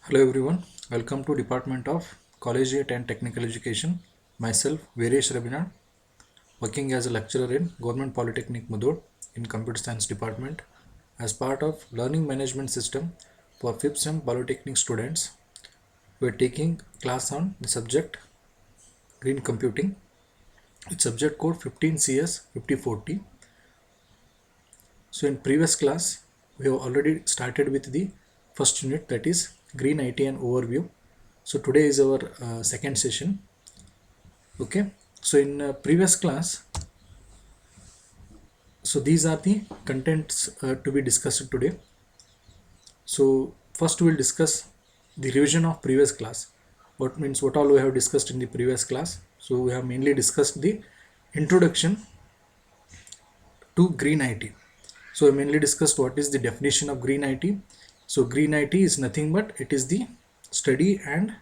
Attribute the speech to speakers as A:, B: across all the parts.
A: Hello everyone, welcome to Department of Collegiate and Technical Education. Myself Veeresh Rabinad, working as a lecturer in Government Polytechnic Mudod in Computer Science Department as part of Learning Management System for 5th Sem Polytechnic students. We are taking class on the subject Green Computing with subject code 15CS 5040. So in previous class, we have already started with the first unit, that is Green IT and Overview. So today is our second session. Okay, so in previous class, so these are the contents to be discussed today. So first we'll discuss the revision of previous class. What all we have discussed in the previous class. So we have mainly discussed the introduction to Green IT. So I mainly discussed what is the definition of Green IT. So Green IT is nothing but it is the study and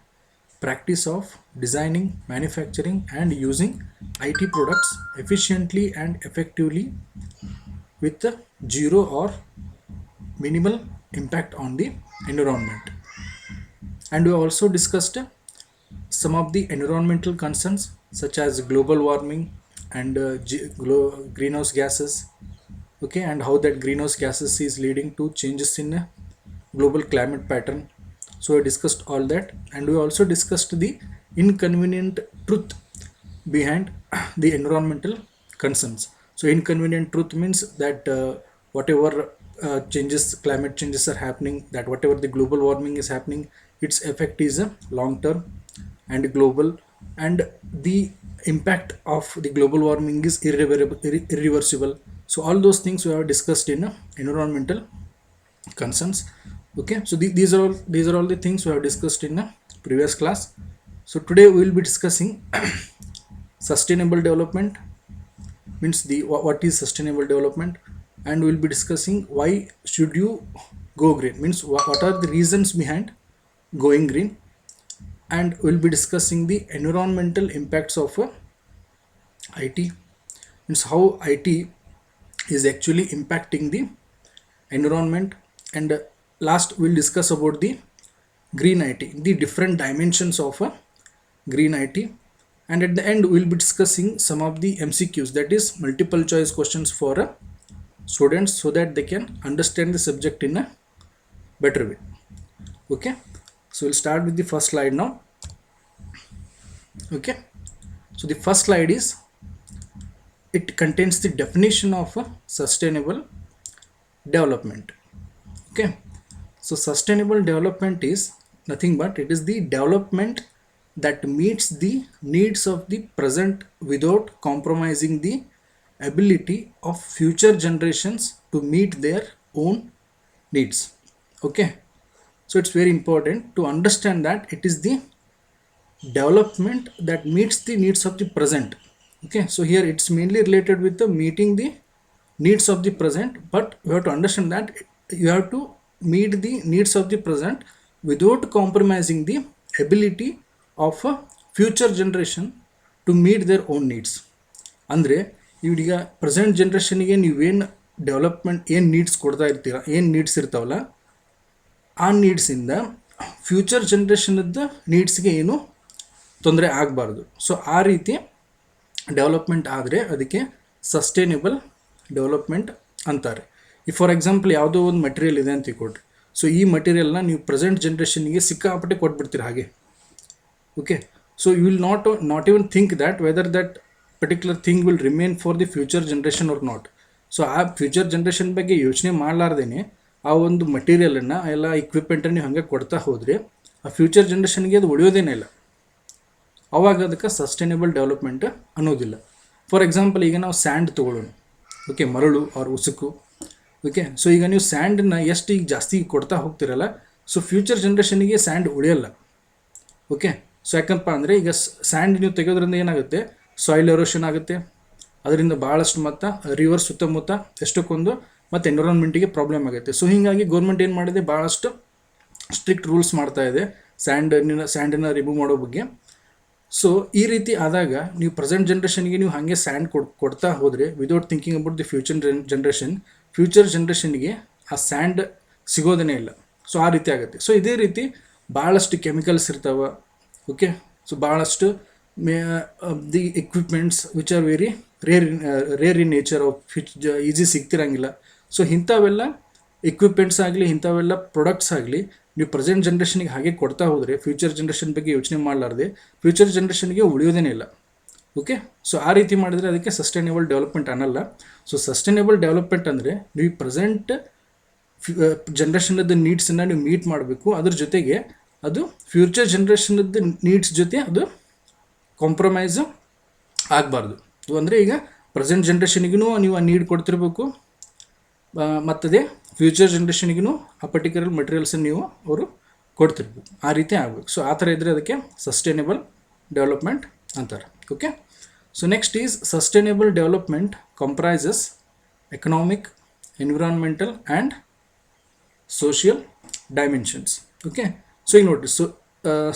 A: practice of designing, manufacturing and using IT products efficiently and effectively with zero or minimal impact on the environment. And we also discussed some of the environmental concerns such as global warming and greenhouse gases, okay, and how that greenhouse gases is leading to changes in global climate pattern. So I discussed all that, and we also discussed the inconvenient truth behind the environmental concerns. So inconvenient truth means that whatever climate changes are happening, that whatever the global warming is happening, its effect is long term and global, and the impact of the global warming is irreversible. So all those things we have discussed in environmental concerns. Okay, so these are all the things we have discussed in the previous class. So today we will be discussing sustainable development, means the what is sustainable development, and we'll be discussing why should you go green, means what are the reasons behind going green, and we'll be discussing the environmental impacts of IT, means how IT is actually impacting the environment, and last we'll discuss about the green IT, the different dimensions of green IT, and at the end we'll be discussing some of the MCQs, that is multiple choice questions for students, so that they can understand the subject in a better way. Okay, so we'll start with the first slide now. Okay, so the first slide is, it contains the definition of a sustainable development. Okay, so sustainable development is nothing but it is the development that meets the needs of the present without compromising the ability of future generations to meet their own needs. Okay, so it's very important to understand that it is the development that meets the needs of the present. Okay, so here it's mainly related with the meeting the needs of the present, but you have to understand that you have to meet the needs of the present without compromising the ability of a future generation to meet their own needs. ಅಂದರೆ ಈಗ present ಜನ್ರೇಷನ್ಗೆ ನೀವೇನು development ಏನು needs ಕೊಡ್ತಾ ಇರ್ತೀರ, ಏನು needs ಇರ್ತಾವಲ್ಲ, ಆ ನೀಡ್ಸಿಂದ future ಜನ್ರೇಷನದ್ದು ನೀಡ್ಸ್ಗೆ ಏನು ತೊಂದರೆ ಆಗಬಾರ್ದು. ಸೊ ಆ ರೀತಿ ಡೆವಲಪ್ಮೆಂಟ್ ಆದರೆ ಅದಕ್ಕೆ ಸಸ್ಟೈನೇಬಲ್ ಡೆವಲಪ್ಮೆಂಟ್ ಅಂತಾರೆ. ಈ ಫಾರ್ ಎಕ್ಸಾಂಪಲ್ ಯಾವುದೋ ಒಂದು ಮಟೀರಿಯಲ್ ಇದೆ ಅಂತ ಕೊಟ್ರಿ, ಸೊ ಈ ಮಟೀರಿಯಲ್ನ ನೀವು ಪ್ರೆಸೆಂಟ್ ಜನ್ರೇಷನ್ಗೆ ಸಿಕ್ಕಾಪಟ್ಟೆ ಕೊಟ್ಬಿಡ್ತೀರ ಹಾಗೆ. Okay, so you will not even think that whether that particular thing will remain for the future generation or not. So ಆ ಫ್ಯೂಚರ್ ಜನ್ರೇಷನ್ ಬಗ್ಗೆ ಯೋಚನೆ ಮಾಡಲಾರ್ದೇ ಆ ಒಂದು ಮಟೀರಿಯಲನ್ನು ಎಲ್ಲ ಇಕ್ವಿಪ್ಮೆಂಟನ್ನು ನೀವು ಹಾಗೆ ಕೊಡ್ತಾ ಹೋದರೆ ಆ ಫ್ಯೂಚರ್ ಜನ್ರೇಷನ್ಗೆ ಅದು ಉಳಿಯೋದೇನೇ ಇಲ್ಲ. ಅವಾಗ ಅದಕ್ಕೆ ಸಸ್ಟೈನೇಬಲ್ ಡೆವಲಪ್ಮೆಂಟ್ ಅನ್ನೋದಿಲ್ಲ. ಫಾರ್ ಎಕ್ಸಾಂಪಲ್ ಈಗ ನಾವು ಸ್ಯಾಂಡ್ ತೊಗೊಳ್ಳೋಣ, ಓಕೆ, ಮರಳು ಆರ್ ಉಸುಕು. ಓಕೆ, ಸೊ ಈಗ ನೀವು ಸ್ಯಾಂಡನ್ನ ಎಷ್ಟು ಈಗ ಜಾಸ್ತಿ ಕೊಡ್ತಾ ಹೋಗ್ತಿರಲ್ಲ, ಸೊ ಫ್ಯೂಚರ್ ಜನ್ರೇಷನ್ಗೆ ಸ್ಯಾಂಡ್ ಉಳಿಯಲ್ಲ. ಓಕೆ, ಸೊ ಯಾಕಪ್ಪ ಅಂದರೆ ಈಗ ಸ್ಯಾಂಡ್ ನೀವು ತೆಗೆಯೋದ್ರಿಂದ ಏನಾಗುತ್ತೆ, ಸಾಯಿಲ್ ಎರೋಷನ್ ಆಗುತ್ತೆ, ಅದರಿಂದ ಭಾಳಷ್ಟು ಮತ್ತು ರಿವರ್ ಸುತ್ತಮುತ್ತ ಎಷ್ಟಕ್ಕೊಂದು ಮತ್ತು ಎನ್ವಿರಾನ್ಮೆಂಟಿಗೆ ಪ್ರಾಬ್ಲಮ್ ಆಗುತ್ತೆ. ಸೊ ಹೀಗಾಗಿ ಗೌರ್ಮೆಂಟ್ ಏನು ಮಾಡಿದೆ, ಭಾಳಷ್ಟು ಸ್ಟ್ರಿಕ್ಟ್ ರೂಲ್ಸ್ ಮಾಡ್ತಾ ಇದೆ ಸ್ಯಾಂಡನ್ನು ರಿಮೂವ್ ಮಾಡೋ ಬಗ್ಗೆ. ಸೊ ಈ ರೀತಿ ಆದಾಗ ನೀವು ಪ್ರೆಸೆಂಟ್ ಜನ್ರೇಷನ್ಗೆ ನೀವು ಹಾಗೆ ಸ್ಯಾಂಡ್ ಕೊಡ್ತಾ ಹೋದರೆ without thinking about the future ಜನ್ರೇಷನ್ಗೆ ಆ ಸ್ಯಾಂಡ್ ಸಿಗೋದೇ ಇಲ್ಲ. ಸೊ ಆ ರೀತಿ ಆಗುತ್ತೆ. ಸೊ ಇದೇ ರೀತಿ ಭಾಳಷ್ಟು ಕೆಮಿಕಲ್ಸ್ ಇರ್ತಾವೆ. ಓಕೆ, ಸೊ ಭಾಳಷ್ಟು the equipments which are very rare in nature of which easy ಸಿಗ್ತಿರಂಗಿಲ್ಲ. ಸೊ ಇಂಥವೆಲ್ಲ ಎಕ್ವಿಪ್ಮೆಂಟ್ಸ್ ಆಗಲಿ, ಇಂಥವೆಲ್ಲ ಪ್ರಾಡಕ್ಟ್ಸ್ ಆಗಲಿ ನೀವು ಪ್ರೆಸೆಂಟ್ ಜನ್ರೇಷನ್ಗೆ ಹಾಗೆ ಕೊಡ್ತಾ ಹೋದರೆ ಫ್ಯೂಚರ್ ಜನ್ರೇಷನ್ ಬಗ್ಗೆ ಯೋಚನೆ ಮಾಡಲಾರ್ದೆ ಫ್ಯೂಚರ್ ಜನ್ರೇಷನ್ಗೆ ಉಳಿಯೋದೇನೇ ಇಲ್ಲ. ಓಕೆ, ಸೊ ಆ ರೀತಿ ಮಾಡಿದರೆ ಅದಕ್ಕೆ ಸಸ್ಟೈನೇಬಲ್ ಡೆವಲಪ್ಮೆಂಟ್ ಅನ್ನಲ್ಲ. ಸೊ ಸಸ್ಟೈನೇಬಲ್ ಡೆವಲಪ್ಮೆಂಟ್ ಅಂದರೆ ನೀವು ಪ್ರೆಸೆಂಟ್ ಜನ್ರೇಷನದ್ದು ನೀಡ್ಸನ್ನು ನೀವು ಮೀಟ್ ಮಾಡಬೇಕು, ಅದ್ರ ಜೊತೆಗೆ ಅದು ಫ್ಯೂಚರ್ ಜನ್ರೇಷನದ್ದು ನೀಡ್ಸ್ ಜೊತೆ ಅದು ಕಾಂಪ್ರಮೈಸು ಆಗಬಾರ್ದು. ಅಂದರೆ ಈಗ ಪ್ರೆಸೆಂಟ್ ಜನ್ರೇಷನ್ಗೂ ನೀವು ಆ ನೀಡ್ ಕೊಡ್ತಿರ್ಬೇಕು, ಮತ್ತದೆ ಫ್ಯೂಚರ್ ಜನ್ರೇಷನ್ಗೂ ಆ ಪರ್ಟಿಕ್ಯುಲರ್ ಮೆಟೀರಿಯಲ್ಸನ್ನು ನೀವು ಅವರು ಕೊಡ್ತಿರ್ಬೇಕು. ಆ ರೀತಿ ಆಗಬೇಕು. ಸೊ ಆ ಥರ ಇದ್ದರೆ ಅದಕ್ಕೆ ಸಸ್ಟೈನೇಬಲ್ ಡೆವಲಪ್ಮೆಂಟ್ ಅಂತಾರೆ. Okay, so next is sustainable development comprises economic, environmental and social dimensions. Okay, so ಈಗ ನೋಡಿರಿ, ಸೊ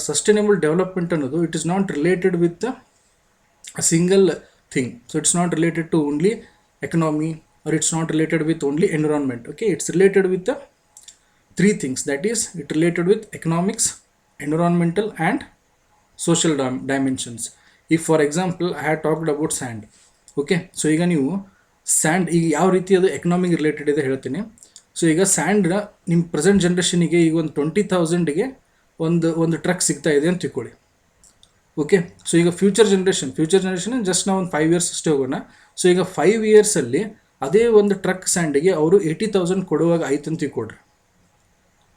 A: ಸಸ್ಟೈನೇಬಲ್ ಡೆವಲಪ್ಮೆಂಟ್ ಅನ್ನೋದು it is not related with a single thing. So it's not related to only economy, or it's not related with only environment. Okay, it's related with the three things. That is, it related with economics, environmental and social dimensions. If for example I had talked about sand. Okay, so ಈಗ ನೀವು and ಈಗ ಯಾವ ರೀತಿ ಅದು economic related ಇದೆ ಹೇಳ್ತೀನಿ. So ಈಗ and ನಿಮ್ಮ ಪ್ರೆಸೆಂಟ್ ಜನ್ರೇಷನಿಗೆ ಈಗ ಒಂದು 20,000ಗೆ ಒಂದು ಟ್ರಕ್ ಸಿಗ್ತಾ ಇದೆ ಅಂತ ತಿಳ್ಕೊಳ್ಳಿ. ಓಕೆ, ಸೊ ಈಗ ಫ್ಯೂಚರ್ ಜನ್ರೇಷನ್ ಜಸ್ಟ್ ನಾವು ಒಂದು 5 years ಅಷ್ಟೇ ಹೋಗೋಣ. ಸೊ ಈಗ 5 yearsಲ್ಲಿ ಅದೇ ಒಂದು ಟ್ರಕ್ ಸ್ಯಾಂಡಿಗೆ ಅವರು 80,000 ಕೊಡುವಾಗ ಆಯ್ತು ಅಂತ ತಿಳ್ಕೊಡ್ರಿ.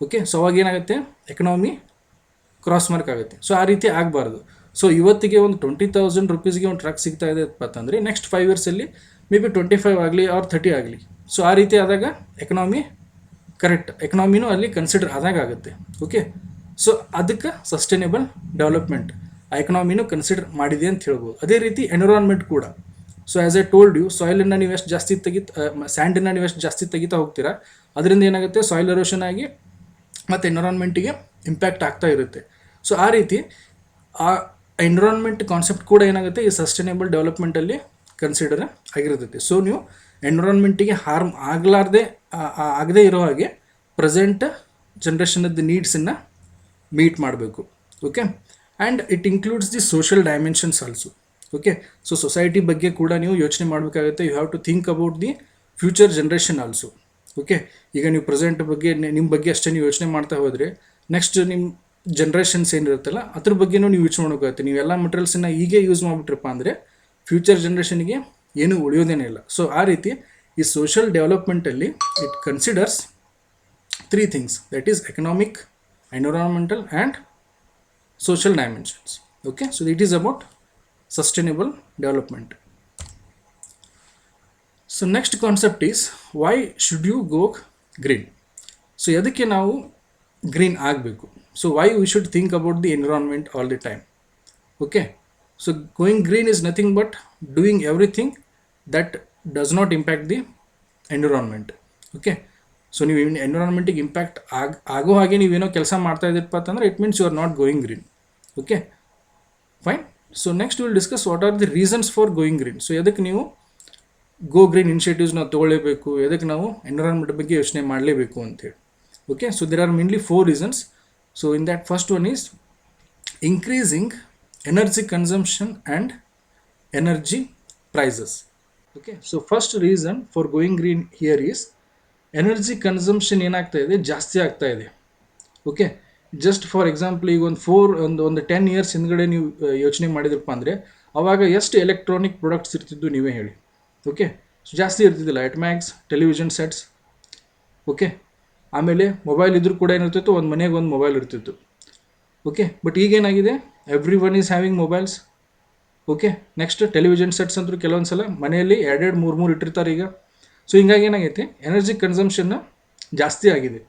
A: ಓಕೆ, ಸೊ ಅವಾಗ ಏನಾಗುತ್ತೆ, ಎಕನಾಮಿ ಕ್ರಾಸ್ ಮಾರ್ಕ್ ಆಗುತ್ತೆ. ಸೊ ಆ ರೀತಿ ಆಗಬಾರ್ದು. ಸೊ ಇವತ್ತಿಗೆ ಒಂದು 20,000 rupeesಗೆ ಒಂದು ಟ್ರಕ್ ಸಿಗ್ತಾ ಇದೆ ಅಂತಂದರೆ ನೆಕ್ಸ್ಟ್ 5 yearsಲ್ಲಿ ಮೇ ಬಿ 25 ಆಗಲಿ ಆರ್ 30 ಆಗಲಿ. ಸೊ ಆ ರೀತಿ ಆದಾಗ ಎಕನಾಮಿ ಎಕನಾಮಿನೂ ಅಲ್ಲಿ ಕನ್ಸಿಡರ್ ಆದಾಗ ಆಗುತ್ತೆ. ಓಕೆ, ಸೊ ಅದಕ್ಕೆ ಸಸ್ಟೈನೇಬಲ್ ಡೆವಲಪ್ಮೆಂಟ್ ಆ ಎಕನಾಮಿನೂ ಕನ್ಸಿಡರ್ ಮಾಡಿದೆ ಅಂತ ಹೇಳ್ಬೋದು. ಅದೇ ರೀತಿ ಎನ್ವಿರಾನ್ಮೆಂಟ್ ಕೂಡ. So as I told you, ಸಾಯಿಲನ್ನು ನೀವು ಎಷ್ಟು ಜಾಸ್ತಿ ಸ್ಯಾಂಡನ್ನು ನೀವು ಎಷ್ಟು ಜಾಸ್ತಿ ತೆಗಿತಾ ಹೋಗ್ತೀರಾ, ಅದರಿಂದ ಏನಾಗುತ್ತೆ, ಸಾಯಿಲ್ ಎರೋಷನ್ ಆಗಿ ಮತ್ತು ಎನ್ವಿರಾನ್ಮೆಂಟಿಗೆ ಇಂಪ್ಯಾಕ್ಟ್ ಆಗ್ತಾ ಇರುತ್ತೆ. ಸೊ ಆ ರೀತಿ ಆ ಎನ್ವಿರಾನ್ಮೆಂಟ್ ಕಾನ್ಸೆಪ್ಟ್ ಕೂಡ ಏನಾಗುತ್ತೆ ಈ ಸಸ್ಟೈನೇಬಲ್ ಡೆವಲಪ್ಮೆಂಟಲ್ಲಿ ಕನ್ಸಿಡರ್ ಆಗಿರ್ತೈತೆ. ಸೊ ನೀವು ಎನ್ವಿರಾನ್ಮೆಂಟಿಗೆ ಹಾರ್ಮ್ ಆಗದೇ ಇರೋ ಹಾಗೆ ಪ್ರೆಸೆಂಟ್ ಜನ್ರೇಷನದ್ದು ನೀಡ್ಸನ್ನು ಮೀಟ್ ಮಾಡಬೇಕು. Okay, and it includes the social dimensions also. Okay, so society ಬಗ್ಗೆ ಕೂಡ ನೀವು ಯೋಚನೆ ಮಾಡಬೇಕಾಗುತ್ತೆ. You have to think about the future generation also. Okay, ಈಗ ನೀವು ಪ್ರೆಸೆಂಟ್ ಬಗ್ಗೆ ನಿಮ್ಮ ಬಗ್ಗೆ ಅಷ್ಟೇ ನೀವು ಯೋಚನೆ ಮಾಡ್ತಾ ಹೋದರೆ ನೆಕ್ಸ್ಟ್ ನಿಮ್ಮ ಜನ್ರೇಷನ್ಸ್ ಏನಿರುತ್ತಲ್ಲ ಅದ್ರ ಬಗ್ಗೆನೂ ನೀವು ಯೋಚನೆ ಮಾಡಬೇಕಾಗುತ್ತೆ. ನೀವೆಲ್ಲ ಮೆಟೀರಿಯಲ್ಸನ್ನು ಹೀಗೆ ಯೂಸ್ ಮಾಡಿಬಿಟ್ರಪ್ಪ ಅಂದರೆ ಫ್ಯೂಚರ್ ಜನ್ರೇಷನ್ಗೆ ಏನೂ ಉಳಿಯೋದೇನೇ ಇಲ್ಲ. ಸೊ ಆ ರೀತಿ ಈ ಸೋಷಿಯಲ್ ಡೆವಲಪ್ಮೆಂಟಲ್ಲಿ it considers 3 things, that is economic, environmental and social dimensions. Okay, so it is about sustainable development. So next concept is, why should you go green? So yadike ನಾವು green ಆಗಬೇಕು. So why we should think about the environment all the time? Okay, so going green is nothing but doing everything that does not impact the environment. Okay, so ನೀವು ಎನ್ವಿರಾನ್ಮೆಂಟಿಗೆ impact ಆಗೋ ಹಾಗೆ ನೀವೇನೋ ಕೆಲಸ ಮಾಡ್ತಾ ಇದ್ದೀರಪ್ಪ ಅಂತಂದರೆ it means you are not going green. Okay, fine. So next will discuss what are the reasons for going green. So ಎದಕ್ಕೆ ನೀವು ಗೋ ಗ್ರೀನ್ ಇನಿಷಿಯೇಟಿವ್ಸ್ ನಾವು ತೊಗೊಳ್ಳೇಬೇಕು, ಎದಕ್ಕೆ ನಾವು ಎನ್ವಿರಾನ್ಮೆಂಟ್ ಬಗ್ಗೆ ಯೋಚನೆ ಮಾಡಲೇಬೇಕು ಅಂತೇಳಿ. Okay, so there are mainly 4 reasons. So in that first one is increasing energy consumption and energy prices. Okay, so first reason for going green here is energy consumption ಏನಾಗ್ತಾ ಇದೆ, ಜಾಸ್ತಿ ಆಗ್ತಾ ಇದೆ. ಓಕೆ, ಜಸ್ಟ್ ಫಾರ್ ಎಕ್ಸಾಂಪಲ್ ಈಗ ಒಂದು 10 years ಹಿಂದ್ಗಡೆ ನೀವು ಯೋಚನೆ ಮಾಡಿದ್ರಪ್ಪ ಅಂದರೆ ಅವಾಗ ಎಷ್ಟು ಎಲೆಕ್ಟ್ರಾನಿಕ್ ಪ್ರಾಡಕ್ಟ್ಸ್ ಇರ್ತಿದ್ದು ನೀವೇ ಹೇಳಿ. ಓಕೆ, ಸೊ ಜಾಸ್ತಿ ಇರ್ತಿದ್ದಿಲ್ಲ. At max, television sets. ಓಕೆ, ಆಮೇಲೆ ಮೊಬೈಲ್ ಇದ್ರೂ ಕೂಡ ಏನಿರ್ತಿತ್ತು, ಒಂದು ಮನೆಗೆ ಒಂದು ಮೊಬೈಲ್ ಇರ್ತಿತ್ತು. ಓಕೆ, ಬಟ್ ಈಗೇನಾಗಿದೆ, every one is having mobiles. Okay, next television sets ಅಂತೂ ಕೆಲವೊಂದು ಸಲ ಮನೆಯಲ್ಲಿ 2-3 ಇಟ್ಟಿರ್ತಾರೆ ಈಗ. ಸೊ ಹಿಂಗಾಗಿ ಏನಾಗೈತೆ, ಎನರ್ಜಿ ಕನ್ಸಂಪ್ಷನ್ ಜಾಸ್ತಿ ಆಗಿದೆ.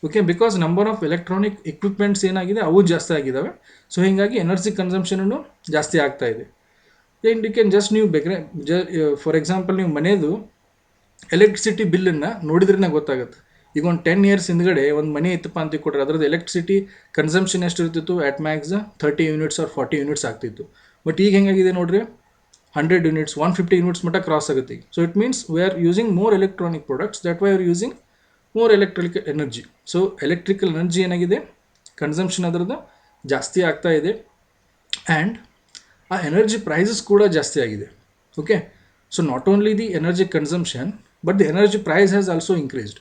A: Okay, because number of electronic equipments ಏನಾಗಿದೆ ಅವು ಜಾಸ್ತಿ ಆಗಿದ್ದಾವೆ. ಸೊ ಹೀಗಾಗಿ ಎನರ್ಜಿ ಕನ್ಸಂಪ್ಷನೂ ಜಾಸ್ತಿ ಆಗ್ತಾ ಇದೆ. ಆ್ಯಂಡ್ ಯು ಕ್ಯಾನ್ ಜಸ್ಟ್ ನೀವು ಫಾರ್ ಎಕ್ಸಾಂಪಲ್ ನೀವು ಮನೆಯದು ಎಲೆಕ್ಟ್ರಿಸಿಟಿ ಬಿಲ್ಲನ್ನು ನೋಡಿದ್ರೇ ಗೊತ್ತಾಗುತ್ತೆ. ಈಗ ಒಂದು 10 years ಹಿಂದ್ಗಡೆ ಒಂದು ಮನೆ ಇತ್ತಪ್ಪ ಅಂತ ಕೊಟ್ಟರೆ ಅದರದ್ದು ಎಲೆಕ್ಟ್ರಿಸಿಟಿ ಕನ್ಸಂಪ್ಷನ್ ಎಷ್ಟು ಇರ್ತಿತ್ತು, at max 30 units or 40 units ಆಗ್ತಿತ್ತು. ಬಟ್ ಈಗ ಹೆಂಗಾಗಿದೆ ನೋಡ್ರಿ, 100 units, 150 units ಮಟ್ಟ ಕ್ರಾಸ್ ಆಗುತ್ತೆ. So it means we are using more electronic products, that why are using more electrical energy. So electrical energy ಏನಾಗಿದೆ ಕನ್ಸಂಪ್ಷನ್ ಅದರದ್ದು ಜಾಸ್ತಿ ಆಗ್ತಾ ಇದೆ ಆ್ಯಂಡ್ ಆ ಎನರ್ಜಿ ಪ್ರೈಸಸ್ ಕೂಡ ಜಾಸ್ತಿ ಆಗಿದೆ. Okay, so not only the energy consumption but the energy price has also increased.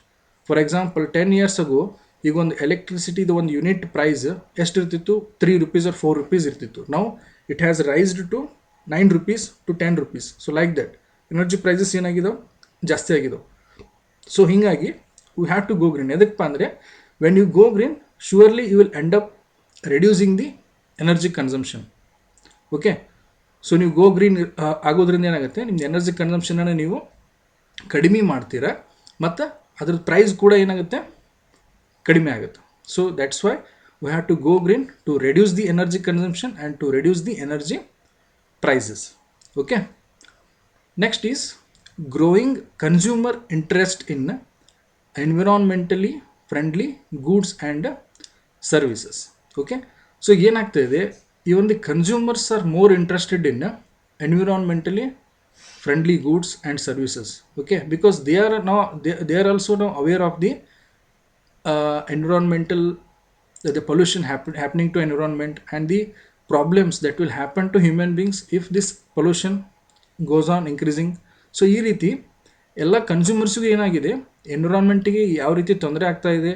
A: For example 10 years ago ಈಗ ಒಂದು ಎಲೆಕ್ಟ್ರಿಸಿಟಿದು ಒಂದು ಯೂನಿಟ್ ಪ್ರೈಸ್ ಎಷ್ಟಿರ್ತಿತ್ತು, 3 rupees or 4 rupees ಇರ್ತಿತ್ತು. ನಾವು it has raised to 9 rupees to 10 rupees. So like that energy prices ಏನಾಗಿದಾವೆ, ಜಾಸ್ತಿ ಆಗಿದಾವೆ. ಸೊ ಹೀಗಾಗಿ we have to go green. ಎದಕ್ಕಪ್ಪ ಅಂದರೆ when you go green surely you will end up reducing the energy consumption. Okay, so ನೀವು go green ಆಗೋದ್ರಿಂದ ಏನಾಗುತ್ತೆ, ನಿಮ್ದು ಎನರ್ಜಿ ಕನ್ಸಂಪ್ಷನನ್ನು ನೀವು ಕಡಿಮೆ ಮಾಡ್ತೀರಾ ಮತ್ತು ಅದ್ರ ಪ್ರೈಸ್ ಕೂಡ ಏನಾಗುತ್ತೆ, ಕಡಿಮೆ ಆಗುತ್ತೆ. So that's why we have to go green to reduce the energy consumption and to reduce the energy prices. Okay, next is growing consumer interest in environmentally friendly goods and services. Okay, so ಏನಾಗ್ತಾ ಇದೆ, ಈ ಒಂದು consumers are more interested in environmentally friendly goods and services. Okay, because they are also now aware of the environmental the pollution happening to environment and the problems that will happen to human beings if this pollution goes on increasing. So ಈ ರೀತಿ ಎಲ್ಲ ಕನ್ಸ್ಯೂಮರ್ಸ್ಗೂ ಏನಾಗಿದೆ, ಎನ್ವಿರಾನ್ಮೆಂಟಿಗೆ ಯಾವ ರೀತಿ ತೊಂದರೆ ಆಗ್ತಾ ಇದೆ.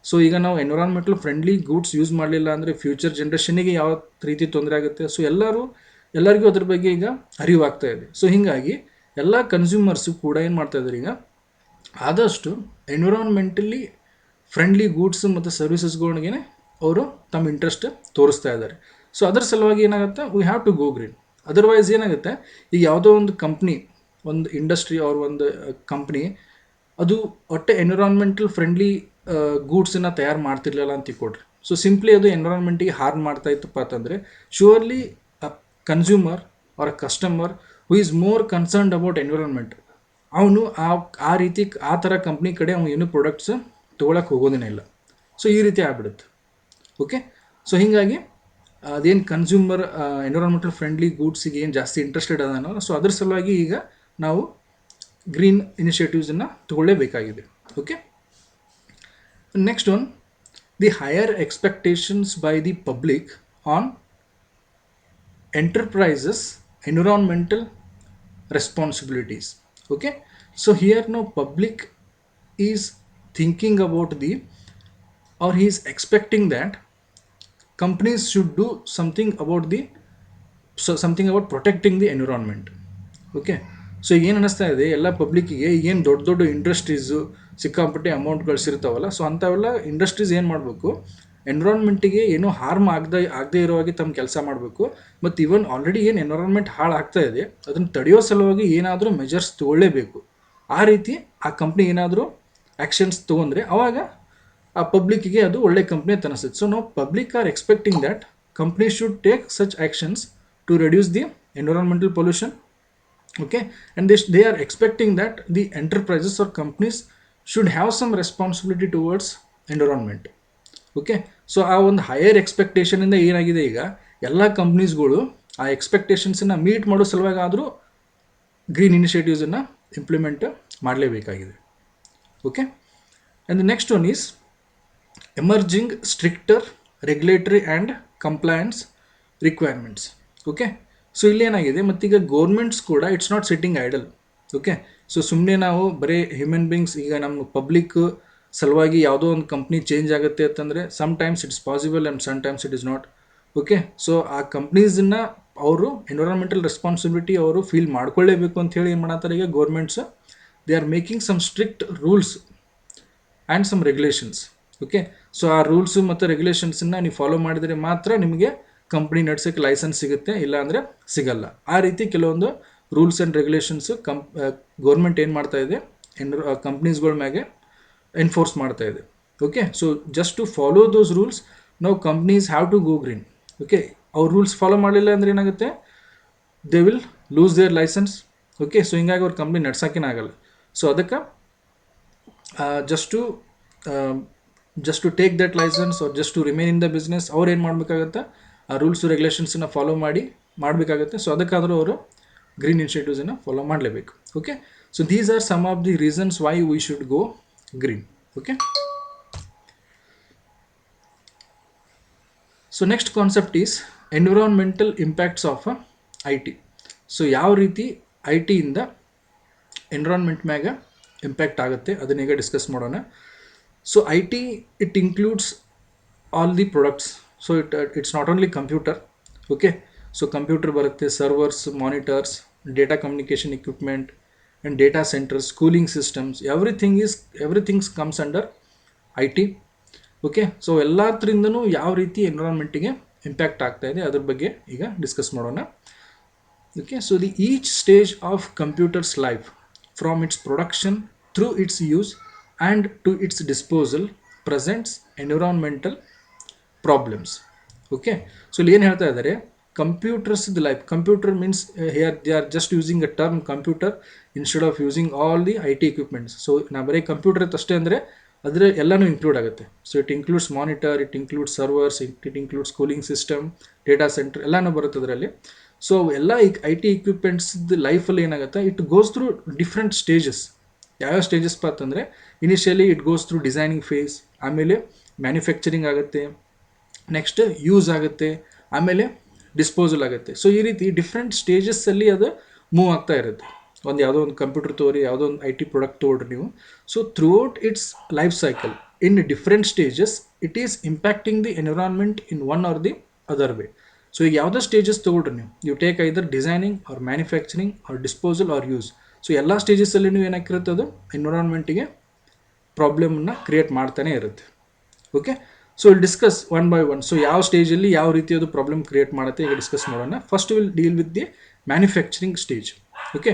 A: So ಈಗ ನಾವು ಎನ್ವಿರಾನ್ಮೆಂಟಲ್ ಫ್ರೆಂಡ್ಲಿ ಗೂಡ್ಸ್ ಯೂಸ್ ಮಾಡಲಿಲ್ಲ ಅಂದರೆ ಫ್ಯೂಚರ್ ಜನ್ರೇಷನ್ನಿಗೆ ಯಾವ ರೀತಿ ತೊಂದರೆ ಆಗುತ್ತೆ. ಸೊ ಎಲ್ಲರಿಗೂ ಅದ್ರ ಬಗ್ಗೆ ಈಗ ಅರಿವಾಗ್ತಾ ಇದೆ. ಸೊ ಹೀಗಾಗಿ ಎಲ್ಲ ಕನ್ಸ್ಯೂಮರ್ಸು ಕೂಡ ಏನು ಮಾಡ್ತಾ ಇದ್ದಾರೆ, ಈಗ ಆದಷ್ಟು ಎನ್ವಿರಾನ್ಮೆಂಟಲಿ ಫ್ರೆಂಡ್ಲಿ ಗೂಡ್ಸ್ ಮತ್ತು ಸರ್ವಿಸಸ್ಗಳಿಗೆ ಅವರು ತಮ್ಮ ಇಂಟ್ರೆಸ್ಟ್ ತೋರಿಸ್ತಾ ಇದ್ದಾರೆ. ಸೊ ಅದರ ಸಲುವಾಗಿ ಏನಾಗುತ್ತೆ, we have to go green. Otherwise ಏನಾಗುತ್ತೆ, ಈಗ ಯಾವುದೋ ಒಂದು ಕಂಪ್ನಿ, ಒಂದು ಇಂಡಸ್ಟ್ರಿ ಅವ್ರ ಒಂದು ಕಂಪ್ನಿ ಅದು ಒಟ್ಟೆ ಎನ್ವಿರಾನ್ಮೆಂಟಲ್ ಫ್ರೆಂಡ್ಲಿ ಗೂಡ್ಸನ್ನು ತಯಾರು ಮಾಡ್ತಿರ್ಲಿಲ್ಲ ಅಂತ ತಿಳ್ಕೊಡ್ರಿ. ಸೊ ಸಿಂಪ್ಲಿ ಅದು ಎನ್ವಿರಾನ್ಮೆಂಟಿಗೆ ಹಾರ್ಮ್ ಮಾಡ್ತಾ ಇತ್ತಪ್ಪ ಅಂತಂದರೆ surely a consumer or a customer who is more concerned about environment, ಅವನು ಆ ರೀತಿ ಆ ಥರ ಕಂಪ್ನಿ ಕಡೆ ಅವನು ಏನು ಪ್ರಾಡಕ್ಟ್ಸ್ ತೊಗೊಳಕ್ಕೆ ಹೋಗೋದೇ ಇಲ್ಲ. ಸೊ ಈ ರೀತಿ ಆಗ್ಬಿಡುತ್ತೆ. ಓಕೆ, ಸೊ ಹೀಗಾಗಿ ಅದೇನು ಕನ್ಸ್ಯೂಮರ್ ಎನ್ವಿರಾನ್ಮೆಂಟಲ್ ಫ್ರೆಂಡ್ಲಿ ಗೂಡ್ಸಿಗೆ ಏನು ಜಾಸ್ತಿ ಇಂಟ್ರೆಸ್ಟೆಡ್ ಅದಾನೋ, ಸೊ ಅದ್ರ ಸಲುವಾಗಿ ಈಗ ನಾವು ಗ್ರೀನ್ ಇನಿಷಿಯೇಟಿವ್ಸನ್ನು ತಗೊಳ್ಳೇಬೇಕಾಗಿದೆ. Okay, next one, the higher expectations by the public on enterprises environmental responsibilities. Okay, so here now public is thinking about or he is expecting that companies should do something about protecting the environment. Okay, so ಏನು ಅನ್ನಿಸ್ತಾ ಇದೆ ಎಲ್ಲ ಪಬ್ಲಿಕ್ಕಿಗೆ, ಏನು ದೊಡ್ಡ ದೊಡ್ಡ industries ಸಿಕ್ಕಾಪಟ್ಟೆ amount ಗಳಿಸಿರ್ತಾವಲ್ಲ, so ಅಂಥವೆಲ್ಲ industries ಏನು ಮಾಡಬೇಕು, ಎನ್ವಿರಾನ್ಮೆಂಟಿಗೆ ಏನೂ ಹಾರ್ಮ್ ಆಗದೇ ಇರೋ ಹಾಗೆ ತಮ್ಮ ಕೆಲಸ ಮಾಡಬೇಕು. ಮತ್ತು ಇವನ್ ಆಲ್ರೆಡಿ ಏನು ಎನ್ವಿರಾನ್ಮೆಂಟ್ ಹಾಳಾಗ್ತಾ ಇದೆ ಅದನ್ನು ತಡೆಯೋ ಸಲುವಾಗಿ ಏನಾದರೂ ಮೆಜರ್ಸ್ ತೊಗೊಳ್ಳೇಬೇಕು. ಆ ರೀತಿ ಆ ಕಂಪ್ನಿ ಏನಾದರೂ ಆ್ಯಕ್ಷನ್ಸ್ ತೊಗೊಂಡ್ರೆ ಅವಾಗ ಆ ಪಬ್ಲಿಕ್ಕಿಗೆ ಅದು ಒಳ್ಳೆ ಕಂಪ್ನಿ ಅಂತ ಅನಿಸುತ್ತೆ. ಸೊ ನಾವು public are expecting that company should take such actions to reduce the environmental pollution. Okay, and they are expecting that the enterprises or companies should have some responsibility towards environment. Okay, so ಆ ಒಂದು higher ಎಕ್ಸ್ಪೆಕ್ಟೇಷನಿಂದ ಏನಾಗಿದೆ, ಈಗ ಎಲ್ಲ ಕಂಪ್ನೀಸ್ಗಳು ಆ ಎಕ್ಸ್ಪೆಕ್ಟೇಷನ್ಸನ್ನು meet ಮಾಡೋ ಸಲುವಾಗಿ ಆದರೂ green ಇನಿಷಿಯೇಟಿವ್ಸನ್ನು ಇಂಪ್ಲಿಮೆಂಟ್ ಮಾಡಲೇಬೇಕಾಗಿದೆ. Okay, and the next one is emerging stricter regulatory and compliance requirements. Okay, so ಇಲ್ಲೇನಾಗಿದೆ, ಮತ್ತೀಗ ಗೋರ್ಮೆಂಟ್ಸ್ ಕೂಡ it's not sitting idle. Okay, so ಸುಮ್ಮನೆ ನಾವು ಬರೀ ಹ್ಯೂಮನ್ ಬೀಯಿಂಗ್ಸ್ ಈಗ ನಮ್ಮ ಪಬ್ಲಿಕ್ ಸಲುವಾಗಿ ಯಾವುದೋ ಒಂದು ಕಂಪ್ನಿ ಚೇಂಜ್ ಆಗುತ್ತೆ ಅಂತಂದರೆ sometimes it's possible and sometimes it is not. Okay, so ಆ ಕಂಪ್ನೀಸನ್ನು ಅವರು ಎನ್ವಿರಾನ್ಮೆಂಟಲ್ ರೆಸ್ಪಾನ್ಸಿಬಿಲಿಟಿ ಅವರು ಫೀಲ್ ಮಾಡ್ಕೊಳ್ಳೇಬೇಕು ಅಂತ ಹೇಳಿ ಏನು ಮಾಡತ್ತಾರೆ ಈಗ governments, they are making some strict rules and some regulations. Okay, so ಆ ರೂಲ್ಸು ಮತ್ತು ರೆಗ್ಯುಲೇಷನ್ಸನ್ನು ನೀವು ಫಾಲೋ ಮಾಡಿದರೆ ಮಾತ್ರ ನಿಮಗೆ ಕಂಪ್ನಿ ನಡ್ಸೋಕ್ಕೆ ಲೈಸೆನ್ಸ್ ಸಿಗುತ್ತೆ, ಇಲ್ಲ ಅಂದರೆ ಸಿಗಲ್ಲ. ಆ ರೀತಿ ಕೆಲವೊಂದು ರೂಲ್ಸ್ ಆ್ಯಂಡ್ ರೆಗ್ಯುಲೇಷನ್ಸು ಗೌರ್ಮೆಂಟ್ ಏನು ಮಾಡ್ತಾ ಇದೆ, ಕಂಪ್ನೀಸ್ಗಳ ಮ್ಯಾಗೆ ಎನ್ಫೋರ್ಸ್ ಮಾಡ್ತಾ ಇದೆ. Okay, so just to follow those rules ನಾವು companies have to go green. Okay, ಅವ್ರ ರೂಲ್ಸ್ ಫಾಲೋ ಮಾಡಲಿಲ್ಲ ಅಂದರೆ ಏನಾಗುತ್ತೆ, they will lose their licence. Okay, so ಹಿಂಗಾಗಿ ಅವ್ರ ಕಂಪ್ನಿ ನಡ್ಸೋಕ್ಕೇನೆ ಆಗಲ್ಲ. ಸೊ ಅದಕ್ಕೆ just to take that licence or just to remain in the business ಅವ್ರು ಏನು ಮಾಡಬೇಕಾಗತ್ತೆ, ಆ ರೂಲ್ಸು ರೆಗ್ಯುಲೇಷನ್ಸನ್ನು ಫಾಲೋ ಮಾಡಬೇಕಾಗುತ್ತೆ. ಸೊ ಅದಕ್ಕಾದರೂ ಅವರು ಗ್ರೀನ್ ಇನಿಷಿಯೇಟಿವ್ಸನ್ನು ಫಾಲೋ ಮಾಡಲೇಬೇಕು. Okay, so these are some of the reasons why we should go green. Okay, so next concept is environmental impacts of I T. So ಯಾವ ರೀತಿ ಐ ಟಿಯಿಂದ ಎನ್ವಿರಾನ್ಮೆಂಟ್ ಮ್ಯಾಗ ಇಂಪ್ಯಾಕ್ಟ್ ಆಗುತ್ತೆ ಅದನ್ನ ಈಗ ಡಿಸ್ಕಸ್ ಮಾಡೋಣ. So I T it includes all the products. So it's not only computer. Okay, so computer ಬರುತ್ತೆ, servers, monitors, data communication equipment and data centres, cooling systems, everythings comes under I T. Okay, so ಎಲ್ಲದ್ರಿಂದನೂ ಯಾವ ರೀತಿ ಎನ್ವಿರಾನ್ಮೆಂಟಿಗೆ impact ಆಗ್ತಾ ಇದೆ ಅದ್ರ ಬಗ್ಗೆ ಈಗ discuss ಮಾಡೋಣ. Okay, so the each stage of computer's life, from its production through its use and to its disposal, presents environmental problems. Okay, so ಇಲ್ಲಿ ಏನು ಹೇಳ್ತಾ ಇದ್ದಾರೆ, computers life, computer means here they are just using a term computer instead of using all the I T equipments. So ನಾ ಬರೀ computer ಅಷ್ಟೇ ಅಂದರೆ ಅದರ ಎಲ್ಲನೂ ಇನ್ಕ್ಲೂಡ್ ಆಗುತ್ತೆ. So it includes monitor, it includes servers, it includes cooling system, data centre ಎಲ್ಲನೂ ಬರುತ್ತೆ ಅದರಲ್ಲಿ. ಸೊ ಎಲ್ಲ ಐ ಟಿ ಎಕ್ವಿಪ್ಮೆಂಟ್ಸ್ ಲೈಫಲ್ಲಿ ಏನಾಗುತ್ತೆ, it goes through different stages. ಯಾವ್ಯಾವ ಸ್ಟೇಜಸ್ ಅಂತಂದರೆ, initially it goes through designing phase, ಆಮೇಲೆ ಮ್ಯಾನುಫ್ಯಾಕ್ಚರಿಂಗ್ ಆಗುತ್ತೆ, ನೆಕ್ಸ್ಟ್ ಯೂಸ್ ಆಗುತ್ತೆ, ಆಮೇಲೆ ಡಿಸ್ಪೋಸಲ್ ಆಗುತ್ತೆ. ಸೊ ಈ ರೀತಿ ಡಿಫ್ರೆಂಟ್ ಸ್ಟೇಜಸ್ಸಲ್ಲಿ ಅದು ಮೂವ್ ಆಗ್ತಾ ಇರುತ್ತೆ. ಯಾವುದೋ ಒಂದು ಕಂಪ್ಯೂಟರ್ ತೋರಿ, ಯಾವುದೋ ಒಂದು ಐ ಟಿ ಪ್ರಾಡಕ್ಟ್ ತೊಗೊಳ್ರಿ ನೀವು. So throughout its life cycle in different stages it is impacting the environment in one or the other way. So ಈಗ ಯಾವುದೋ ಸ್ಟೇಜಸ್ ತೊಗೊಳ್ರಿ ನೀವು, you take either designing or manufacturing or disposal or use. So ಎಲ್ಲ ಸ್ಟೇಜಸ್ಸಲ್ಲಿ ನೀವು ಏನಾಗಿರುತ್ತೆ, ಅದು ಎನ್ವಿರಾನ್ಮೆಂಟಿಗೆ ಪ್ರಾಬ್ಲಮ್ನ create ಮಾಡ್ತಾನೆ ಇರುತ್ತೆ. Okay, so will discuss one by one. So ಯಾವ ಸ್ಟೇಜಲ್ಲಿ ಯಾವ ರೀತಿ ಅದು ಪ್ರಾಬ್ಲಮ್ ಕ್ರಿಯೇಟ್ ಮಾಡುತ್ತೆ ಈಗ ಡಿಸ್ಕಸ್ ಮಾಡೋಣ. First will deal with the manufacturing stage. Okay,